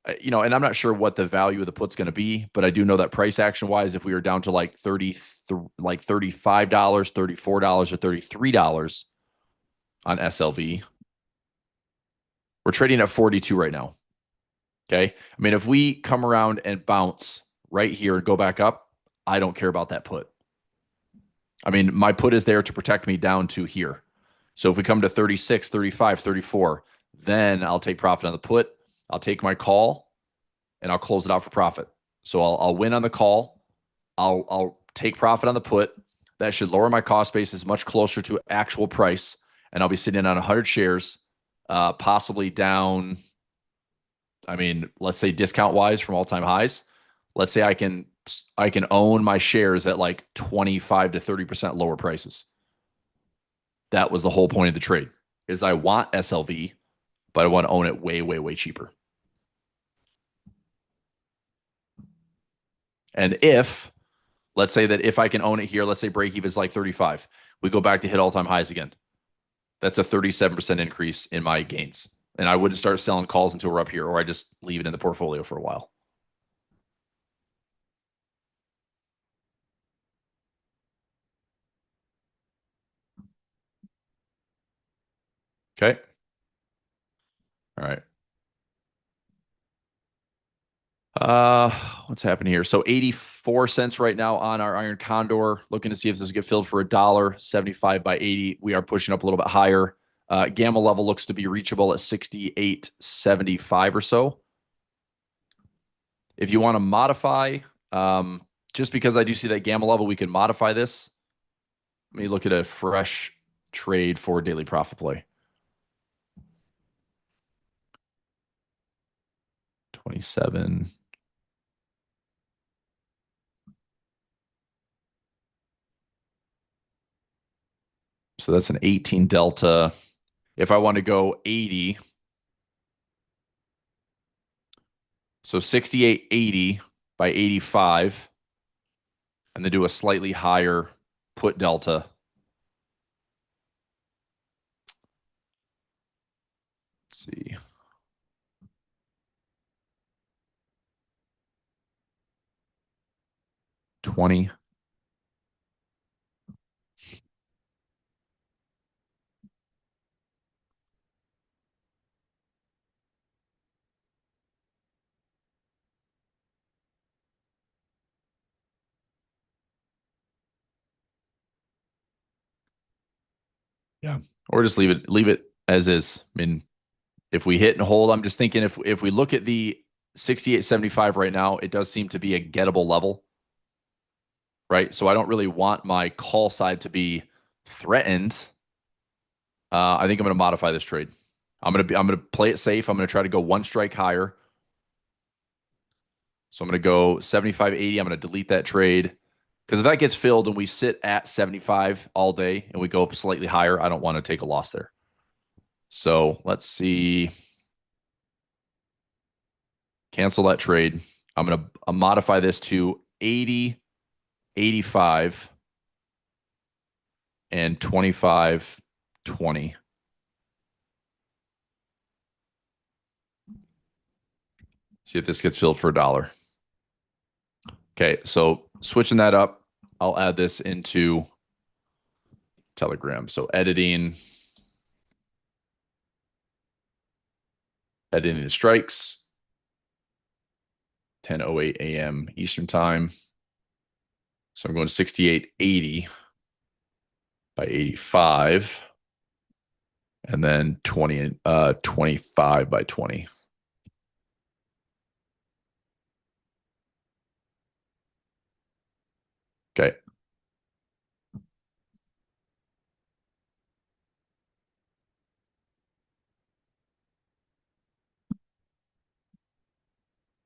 And I'm not sure what the value of the put's going to be, but I do know that price action wise, if we are down to like $35, $34, or $33 on SLV, we're trading at 42 right now. Okay. I mean, if we come around and bounce right here and go back up, I don't care about that put. I mean, my put is there to protect me down to here. So if we come to 36, 35, 34, then I'll take profit on the put. I'll take my call and I'll close it out for profit. So I'll win on the call. I'll take profit on the put. That should lower my cost basis much closer to actual price. And I'll be sitting on 100 shares, possibly down. I mean, let's say discount wise from all-time highs. Let's say I can own my shares at like 25 to 30% lower prices. That was the whole point of the trade. Is I want SLV, but I want to own it way, way, way cheaper. And let's say that if I can own it here, let's say break even is like 35, we go back to hit all-time highs again. That's a 37% increase in my gains. And I wouldn't start selling calls until we're up here, or I just leave it in the portfolio for a while. Okay. All right. What's happening here? So 84 cents right now on our Iron Condor. Looking to see if this will get filled for $1.75 by 80. We are pushing up a little bit higher. Gamma level looks to be reachable at 68.75 or so. If you want to modify, just because I do see that gamma level, we can modify this. Let me look at a fresh trade for daily profit play. 27. So that's an 18 delta. If I want to go 80, So 68.80 by 85, and then do a slightly higher put delta. Let's see. $20. Yeah. Or just leave it as is. I mean, if we hit and hold, I'm just thinking if we look at the 68.75 right now, it does seem to be a gettable level, right? So I don't really want my call side to be threatened. I think I'm going to modify this trade. I'm going to play it safe. I'm going to try to go one strike higher. So I'm going to go 75.80. I'm going to delete that trade because if that gets filled and we sit at 75 all day and we go up slightly higher, I don't want to take a loss there. So let's see. Cancel that trade. I'm going to modify this to 80, 85, and 25, 20. See if this gets filled for $1. Okay, so switching that up, I'll add this into Telegram. So editing the strikes, 10:08 a.m. Eastern time. So I'm going 68.80 by 85, and then 25 by 20. Okay.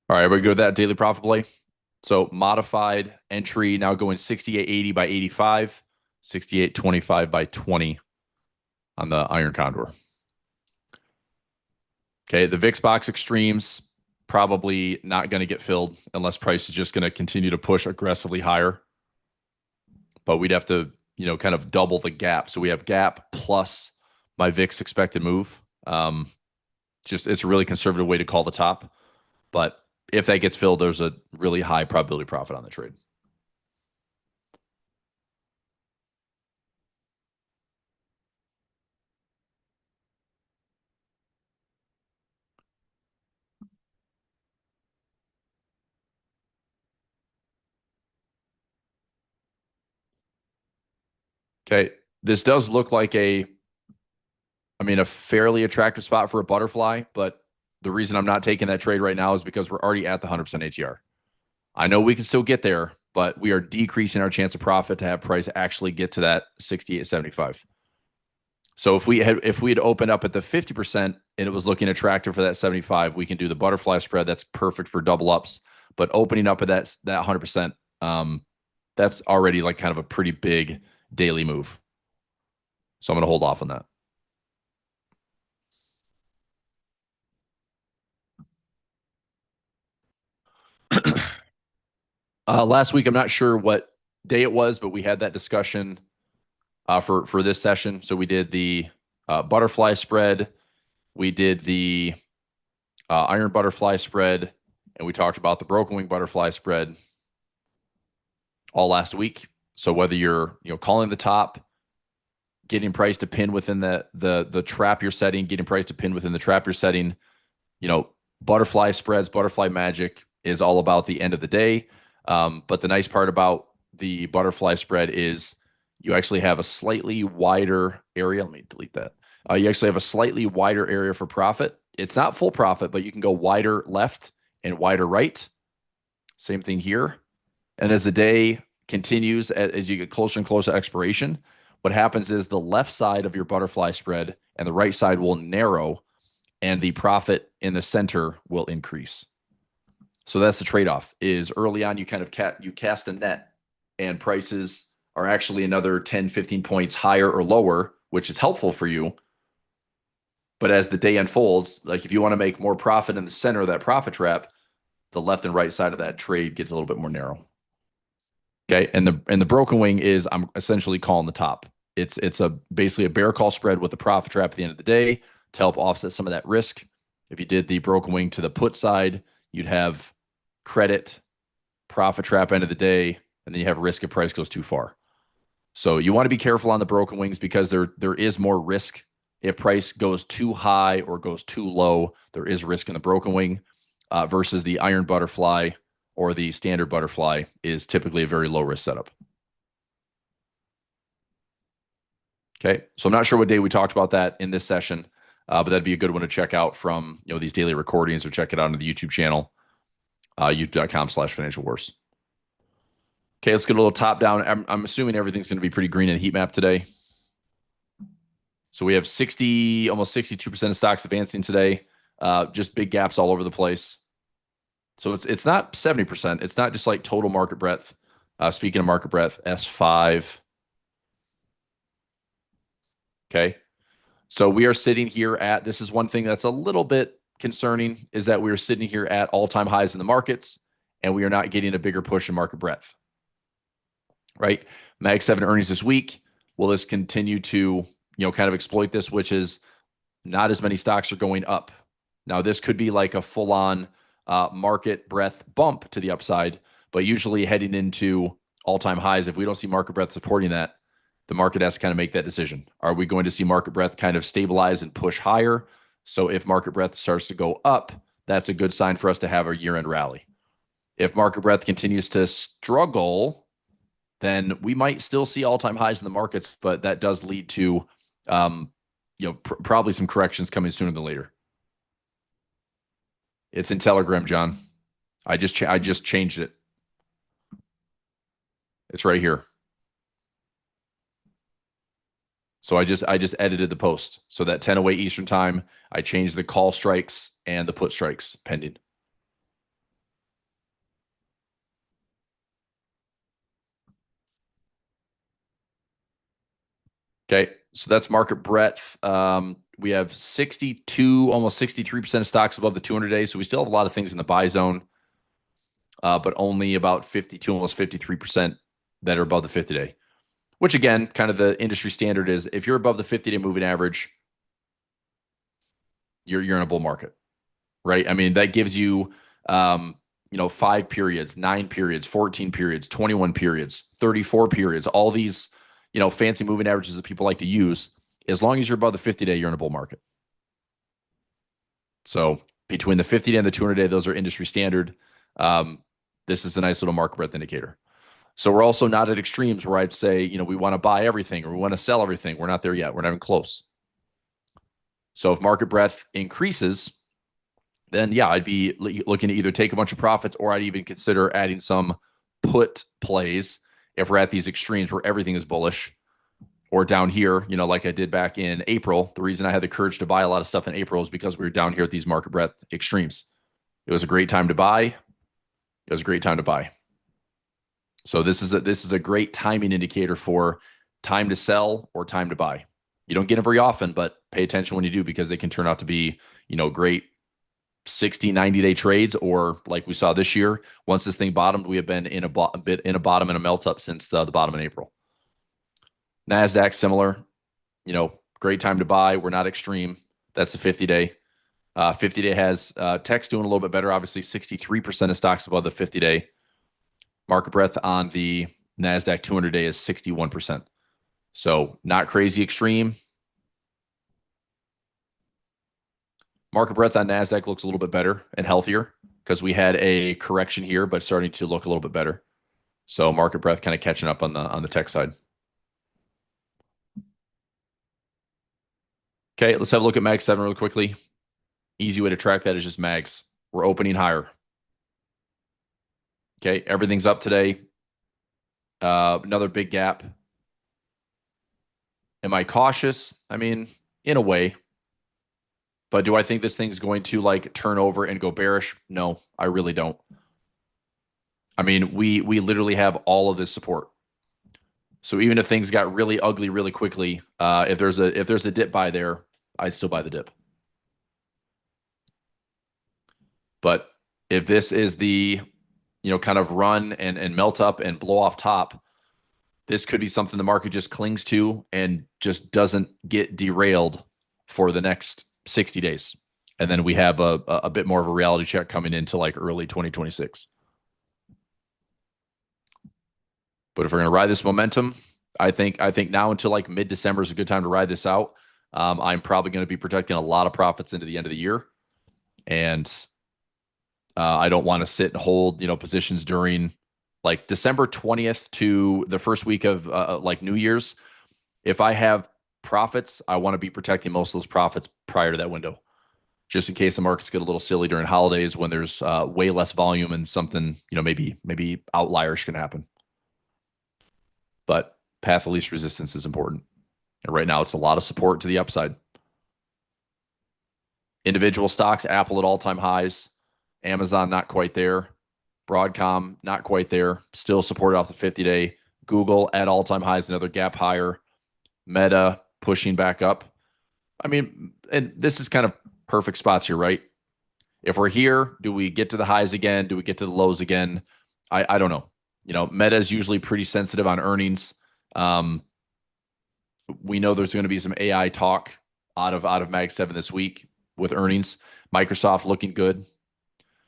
All right, we go with that daily profit play. So modified entry now going 68.80 by 85, 68.25 by 20 on the Iron Condor. Okay, the VIX box extremes probably not going to get filled unless price is just going to continue to push aggressively higher. But we'd have to, kind of double the gap. So we have gap plus my VIX expected move. It's a really conservative way to call the top. But if that gets filled, there's a really high probability profit on the trade. Okay. This does look like a fairly attractive spot for a butterfly, but the reason I'm not taking that trade right now is because we're already at the 100% ATR. I know we can still get there, but we are decreasing our chance of profit to have price actually get to that 68.75. So if we had opened up at the 50% and it was looking attractive for that 75, we can do the butterfly spread. That's perfect for double ups. But opening up at that 100%, that's already like kind of a pretty big daily move. So I'm going to hold off on that. Last week, I'm not sure what day it was, but we had that discussion for this session. So we did the butterfly spread, we did the iron butterfly spread, and we talked about the broken wing butterfly spread all last week. So whether you're calling the top, getting price to pin within the trap you're setting, getting price to pin within the trap you're setting, butterfly spreads, butterfly magic is all about the end of the day. But the nice part about the butterfly spread is you actually have a slightly wider area. Let me delete that. You actually have a slightly wider area for profit. It's not full profit, but you can go wider left and wider right. Same thing here. And as the day continues, as you get closer and closer to expiration, what happens is the left side of your butterfly spread and the right side will narrow, and the profit in the center will increase. So that's the trade-off. Is early on you kind of you cast a net, and prices are actually another 10, 15 points higher or lower, which is helpful for you. But as the day unfolds, like if you want to make more profit in the center of that profit trap, the left and right side of that trade gets a little bit more narrow. Okay, and the broken wing is I'm essentially calling the top. It's a basically a bear call spread with a profit trap at the end of the day to help offset some of that risk. If you did the broken wing to the put side, you'd have credit, profit trap end of the day, and then you have risk if price goes too far. So you want to be careful on the broken wings because there is more risk. If price goes too high or goes too low, there is risk in the broken wing versus the iron butterfly or the standard butterfly is typically a very low risk setup. Okay, so I'm not sure what day we talked about that in this session, but that'd be a good one to check out from these daily recordings, or check it out on the YouTube channel, youtube.com/financial wars. Okay, let's get a little top down. I'm assuming everything's going to be pretty green in the heat map today. So we have almost 62% of stocks advancing today. Just big gaps all over the place. So it's not 70%. It's not just like total market breadth. Speaking of market breadth, S5. Okay. So we are sitting here at, this is one thing that's a little bit concerning, is that we are sitting here at all-time highs in the markets, and we are not getting a bigger push in market breadth. Right? Mag 7 earnings this week. Will this continue to, kind of exploit this, which is not as many stocks are going up. Now, this could be like a full-on market breadth bump to the upside, but usually heading into all-time highs, if we don't see market breadth supporting that, the market has to kind of make that decision. Are we going to see market breadth kind of stabilize and push higher? So if market breadth starts to go up, that's a good sign for us to have a year-end rally. If market breadth continues to struggle, then we might still see all-time highs in the markets, but that does lead to probably some corrections coming sooner than later. It's in Telegram, John. I just changed it. It's right here. So I just edited the post. So that 10:08 Eastern time, I changed the call strikes and the put strikes pending. Okay, so that's market breadth. We have 62, almost 63% of stocks above the 200 days. So we still have a lot of things in the buy zone, but only about 52, almost 53% that are above the 50-day. Which again, kind of the industry standard is if you're above the 50-day moving average, you're in a bull market, right? I mean, that gives you 5 periods, 9 periods, 14 periods, 21 periods, 34 periods, all these, fancy moving averages that people like to use. As long as you're above the 50-day, you're in a bull market. So between the 50-day and the 200-day, those are industry standard. This is a nice little market breadth indicator. So we're also not at extremes where I'd say, we want to buy everything or we want to sell everything. We're not there yet. We're not even close. So if market breadth increases, then yeah, I'd be looking to either take a bunch of profits, or I'd even consider adding some put plays if we're at these extremes where everything is bullish, or down here, like I did back in April. The reason I had the courage to buy a lot of stuff in April is because we were down here at these market breadth extremes. It was a great time to buy. It was a great time to buy. So this is a great timing indicator for time to sell or time to buy. You don't get it very often, but pay attention when you do, because they can turn out to be, great 60, 90-day trades, or like we saw this year, once this thing bottomed, we have been in a bottom and a melt up since the bottom in April. NASDAQ, similar, great time to buy. We're not extreme. That's the 50-day. 50-day has tech's doing a little bit better. Obviously, 63% of stocks above the 50-day. Market breadth on the NASDAQ 200-day is 61%. So not crazy extreme. Market breadth on NASDAQ looks a little bit better and healthier because we had a correction here, but starting to look a little bit better. So market breadth kind of catching up on the tech side. Okay, let's have a look at Mag 7 really quickly. Easy way to track that is just Mags. We're opening higher. Okay, everything's up today. Another big gap. Am I cautious? I mean, in a way. But do I think this thing's going to turn over and go bearish? No, I really don't. I mean, we literally have all of this support. So even if things got really ugly really quickly, if there's a dip buy there, I'd still buy the dip. But If this is the, kind of run and melt up and blow off top, this could be something the market just clings to and just doesn't get derailed for the next 60 days. And then we have a bit more of a reality check coming into like early 2026. But if we're going to ride this momentum, I think now until like mid-December is a good time to ride this out. I'm probably going to be protecting a lot of profits into the end of the year, and I don't want to sit and hold positions during like December 20th to the first week of like New Year's. If I have profits, I want to be protecting most of those profits prior to that window, just in case the markets get a little silly during holidays when there's way less volume and something maybe outliers can happen. But path of least resistance is important. And right now, it's a lot of support to the upside. Individual stocks, Apple at all-time highs, Amazon not quite there, Broadcom not quite there, still supported off the 50-day. Google at all-time highs, another gap higher. Meta pushing back up. I mean, and this is kind of perfect spots here, right? If we're here, do we get to the highs again? Do we get to the lows again? I don't know. Meta is usually pretty sensitive on earnings. We know there's going to be some AI talk out of Mag 7 this week with earnings. Microsoft looking good,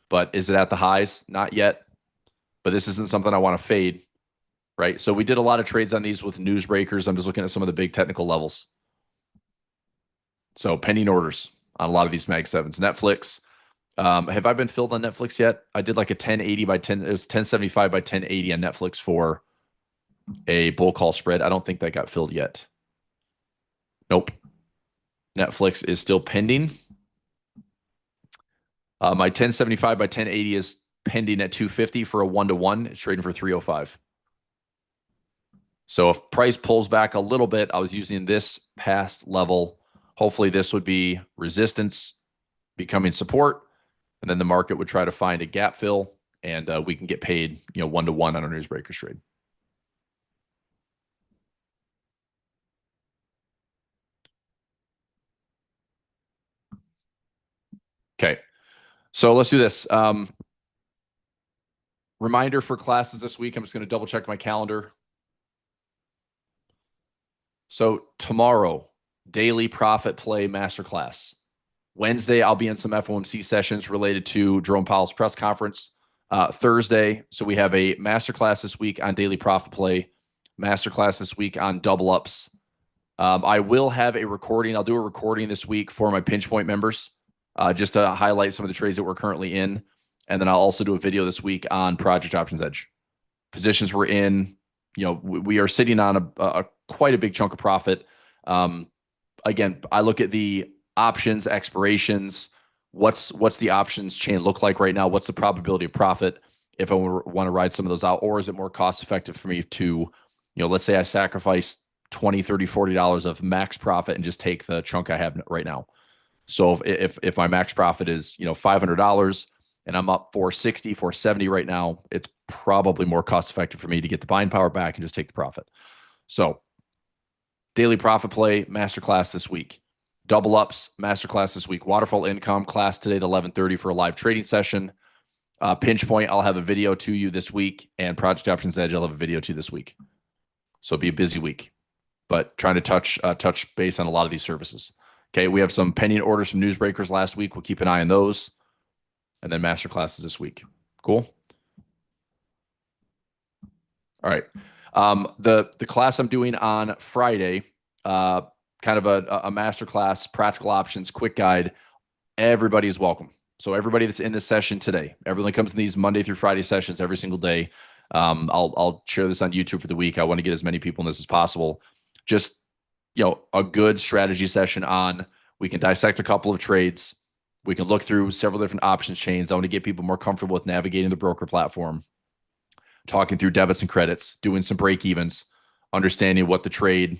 but is it at the highs? Not yet. But this isn't something I want to fade, right? So we did a lot of trades on these with news breakers. I'm just looking at some of the big technical levels. So pending orders on a lot of these Mag 7s. Netflix. Have I been filled on Netflix yet? I did like a 1080 by 10. It was 1075 by 1080 on Netflix for a bull call spread. I don't think that got filled yet. Nope. Netflix is still pending. My 1075 by 1080 is pending at 250 for a 1-to-1. It's trading for 305. So if price pulls back a little bit, I was using this past level. Hopefully this would be resistance becoming support, and then the market would try to find a gap fill, and we can get paid 1-to-1 on a newsbreakers trade. Okay, so let's do this. Reminder for classes this week. I'm just going to double check my calendar. So tomorrow, daily profit play masterclass. Wednesday, I'll be in some FOMC sessions related to Jerome Powell's press conference. Thursday, so we have a masterclass this week on daily profit play, masterclass this week on double ups. I will have a recording. I'll do a recording this week for my pinch point members, just to highlight some of the trades that we're currently in. And then I'll also do a video this week on Project Options Edge. Positions we're in, we are sitting on a quite a big chunk of profit. Again, I look at the options expirations. What's the options chain look like right now? What's the probability of profit if I want to ride some of those out? Or is it more cost effective for me to, let's say I sacrifice $20, $30, $40 of max profit and just take the chunk I have right now. So if my max profit is, $500 and I'm up 460, 470 right now, it's probably more cost effective for me to get the buying power back and just take the profit. So daily profit play masterclass this week. Double ups masterclass this week. Waterfall income class today at 11:30 for a live trading session. Pinch point, I'll have a video to you this week, and Project Options Edge, I'll have a video to you this week. So it'll be a busy week, but trying to touch base on a lot of these services. Okay, we have some pending orders from newsbreakers last week. We'll keep an eye on those, and then masterclasses this week. Cool. All right. The class I'm doing on Friday, kind of a masterclass, practical options, quick guide. Everybody is welcome. So everybody that's in this session today, everyone comes in these Monday through Friday sessions every single day. I'll share this on YouTube for the week. I want to get as many people in this as possible. Just, a good strategy session on, we can dissect a couple of trades. We can look through several different options chains. I want to get people more comfortable with navigating the broker platform, talking through debits and credits, doing some break evens, understanding what the trade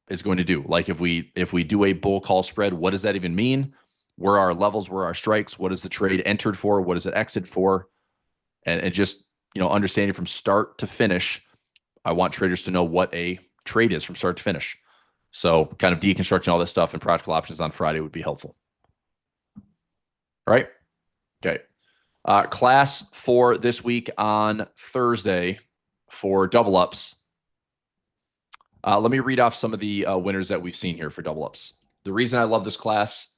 is going to do. Like if we do a bull call spread, what does that even mean? Where are our levels? Where are our strikes? What is the trade entered for? What is it exit for? And just, understanding from start to finish. I want traders to know what a trade is from start to finish. So kind of deconstructing all this stuff and practical options on Friday would be helpful. All right. Okay. Class for this week on Thursday for double ups. Let me read off some of the winners that we've seen here for double ups. The reason I love this class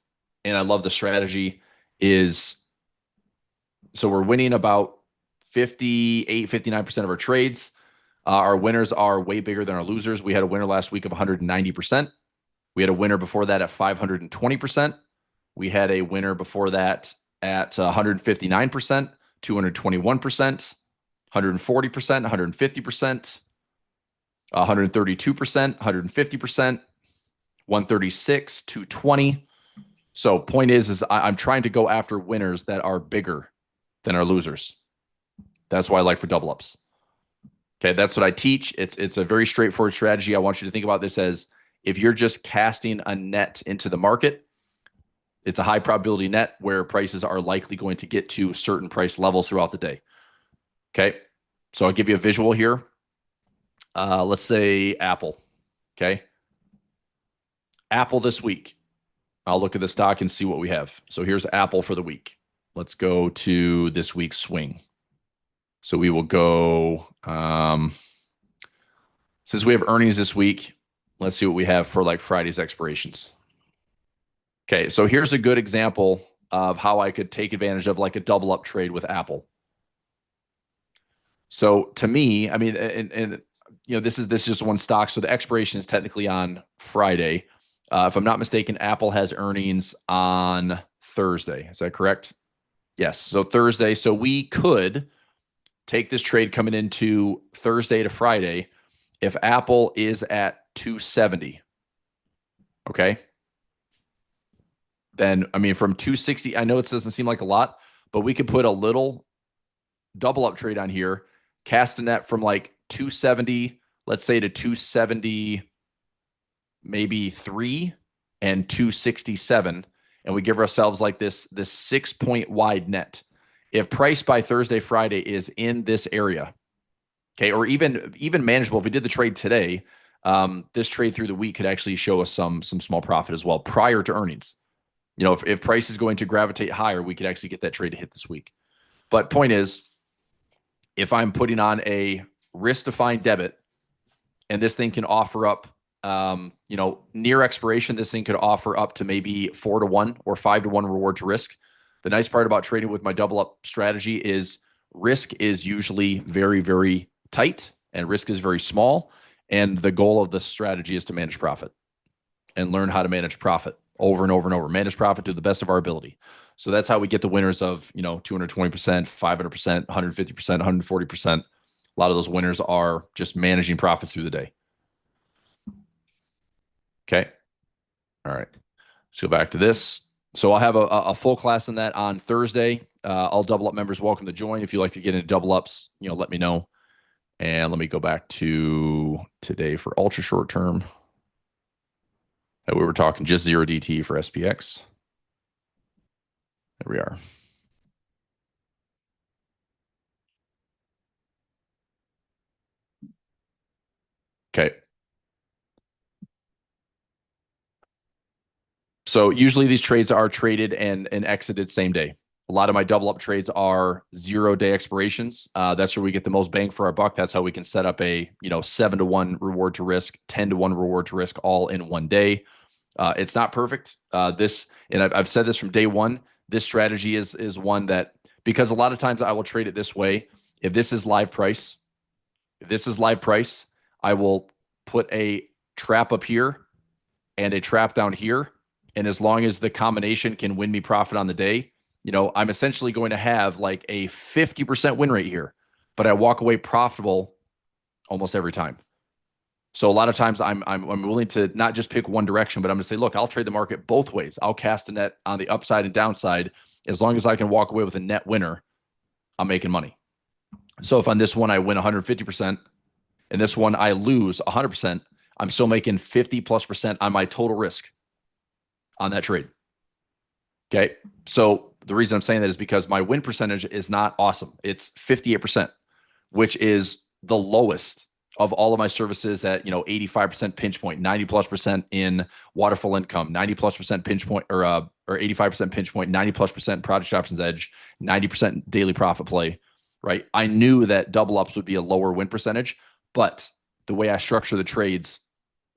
and I love the strategy is so we're winning about 58, 59% of our trades. Our winners are way bigger than our losers. We had a winner last week of 190%. We had a winner before that at 520%. We had a winner before that at 159%, 221%, 140%, 150%, 132%, 150%, 136, 220. So point is I'm trying to go after winners that are bigger than our losers. That's why I like for double ups. Okay, that's what I teach. It's a very straightforward strategy. I want you to think about this as if you're just casting a net into the market, it's a high probability net where prices are likely going to get to certain price levels throughout the day. Okay, so I'll give you a visual here. Let's say Apple. Okay, Apple this week. I'll look at the stock and see what we have. So here's Apple for the week. Let's go to this week's swing. So we will go, since we have earnings this week, let's see what we have for like Friday's expirations. Okay, so here's a good example of how I could take advantage of like a double up trade with Apple. So to me, I mean, and you know, this is just one stock. So the expiration is technically on Friday. If I'm not mistaken, Apple has earnings on Thursday. Is that correct? Yes. So Thursday. So we could take this trade coming into Thursday to Friday if Apple is at 270. Okay. Then, I mean, from 260, I know it doesn't seem like a lot, but we could put a little double up trade on here, cast a net from like 270, let's say to 270, maybe 3 and 267. And we give ourselves like this 6-point wide net. If price by Thursday, Friday is in this area, okay, or even manageable, if we did the trade today, this trade through the week could actually show us some small profit as well prior to earnings. You know, if price is going to gravitate higher, we could actually get that trade to hit this week. But point is, if I'm putting on a risk-defined debit and this thing can offer up, you know, near expiration, this thing could offer up to maybe 4-to-1 or 5-to-1 reward to risk. The nice part about trading with my double up strategy is risk is usually very, very tight and risk is very small. And the goal of the strategy is to manage profit and learn how to manage profit over and over and over, manage profit to the best of our ability. So that's how we get the winners of, you know, 220%, 500%, 150%, 140%. A lot of those winners are just managing profit through the day. Okay. All right. Let's go back to this. So I'll have a full class on that on Thursday. All double up members welcome to join. If you like to get into double ups, you know, let me know. And let me go back to today for ultra short term. We were talking just 0 DT for SPX. There we are. Okay. So usually these trades are traded and exited same day. A lot of my double up trades are 0-day expirations. That's where we get the most bang for our buck. That's how we can set up a, you know, 7-to-1 reward to risk, 10-to-1 reward to risk all in one day. It's not perfect. And I've said this from day one, this strategy is one that, because a lot of times I will trade it this way. If this is live price, I will put a trap up here and a trap down here. And as long as the combination can win me profit on the day, you know, I'm essentially going to have like a 50% win rate here, but I walk away profitable almost every time. So a lot of times I'm willing to not just pick one direction, but I'm going to say, look, I'll trade the market both ways. I'll cast a net on the upside and downside. As long as I can walk away with a net winner, I'm making money. So if on this one I win 150% and this one I lose 100%, I'm still making 50+% on my total risk on that trade. Okay. So the reason I'm saying that is because my win percentage is not awesome. It's 58%, which is the lowest of all of my services at 85% pinch point, 90+% in waterfall income, 90+% pinch point, or 85% pinch point, 90+% project options edge, 90% daily profit play, right? I knew that double ups would be a lower win percentage, but the way I structure the trades,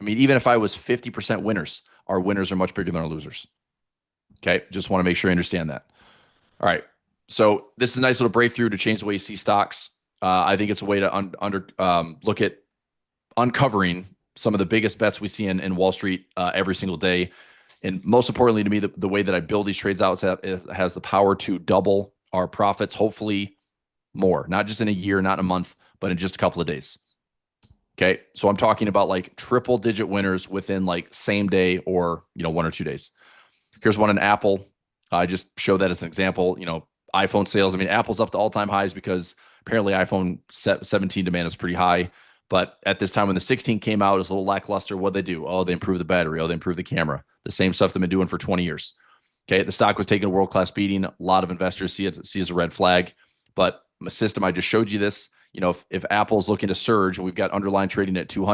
I mean, even if I was 50% winners, our winners are much bigger than our losers. Okay, just want to make sure you understand that. All right, so this is a nice little breakthrough to change the way you see stocks. I think it's a way to look at uncovering some of the biggest bets we see in Wall Street every single day. And most importantly to me, the way that I build these trades out has the power to double our profits, hopefully more, not just in a year, not in a month, but in just a couple of days. Okay, so I'm talking about like triple digit winners within like same day or 1 or 2 days. Here's one in Apple. I just show that as an example. iPhone sales. I mean, Apple's up to all-time highs because apparently iPhone 17 demand is pretty high. But at this time when the 16 came out, it was a little lackluster. What'd they do? Oh, they improved the battery. Oh, they improved the camera. The same stuff they've been doing for 20 years. Okay, the stock was taking a world-class beating. A lot of investors see it as a red flag. But my system, I just showed you this. If Apple's looking to surge, we've got underlying trading at 200.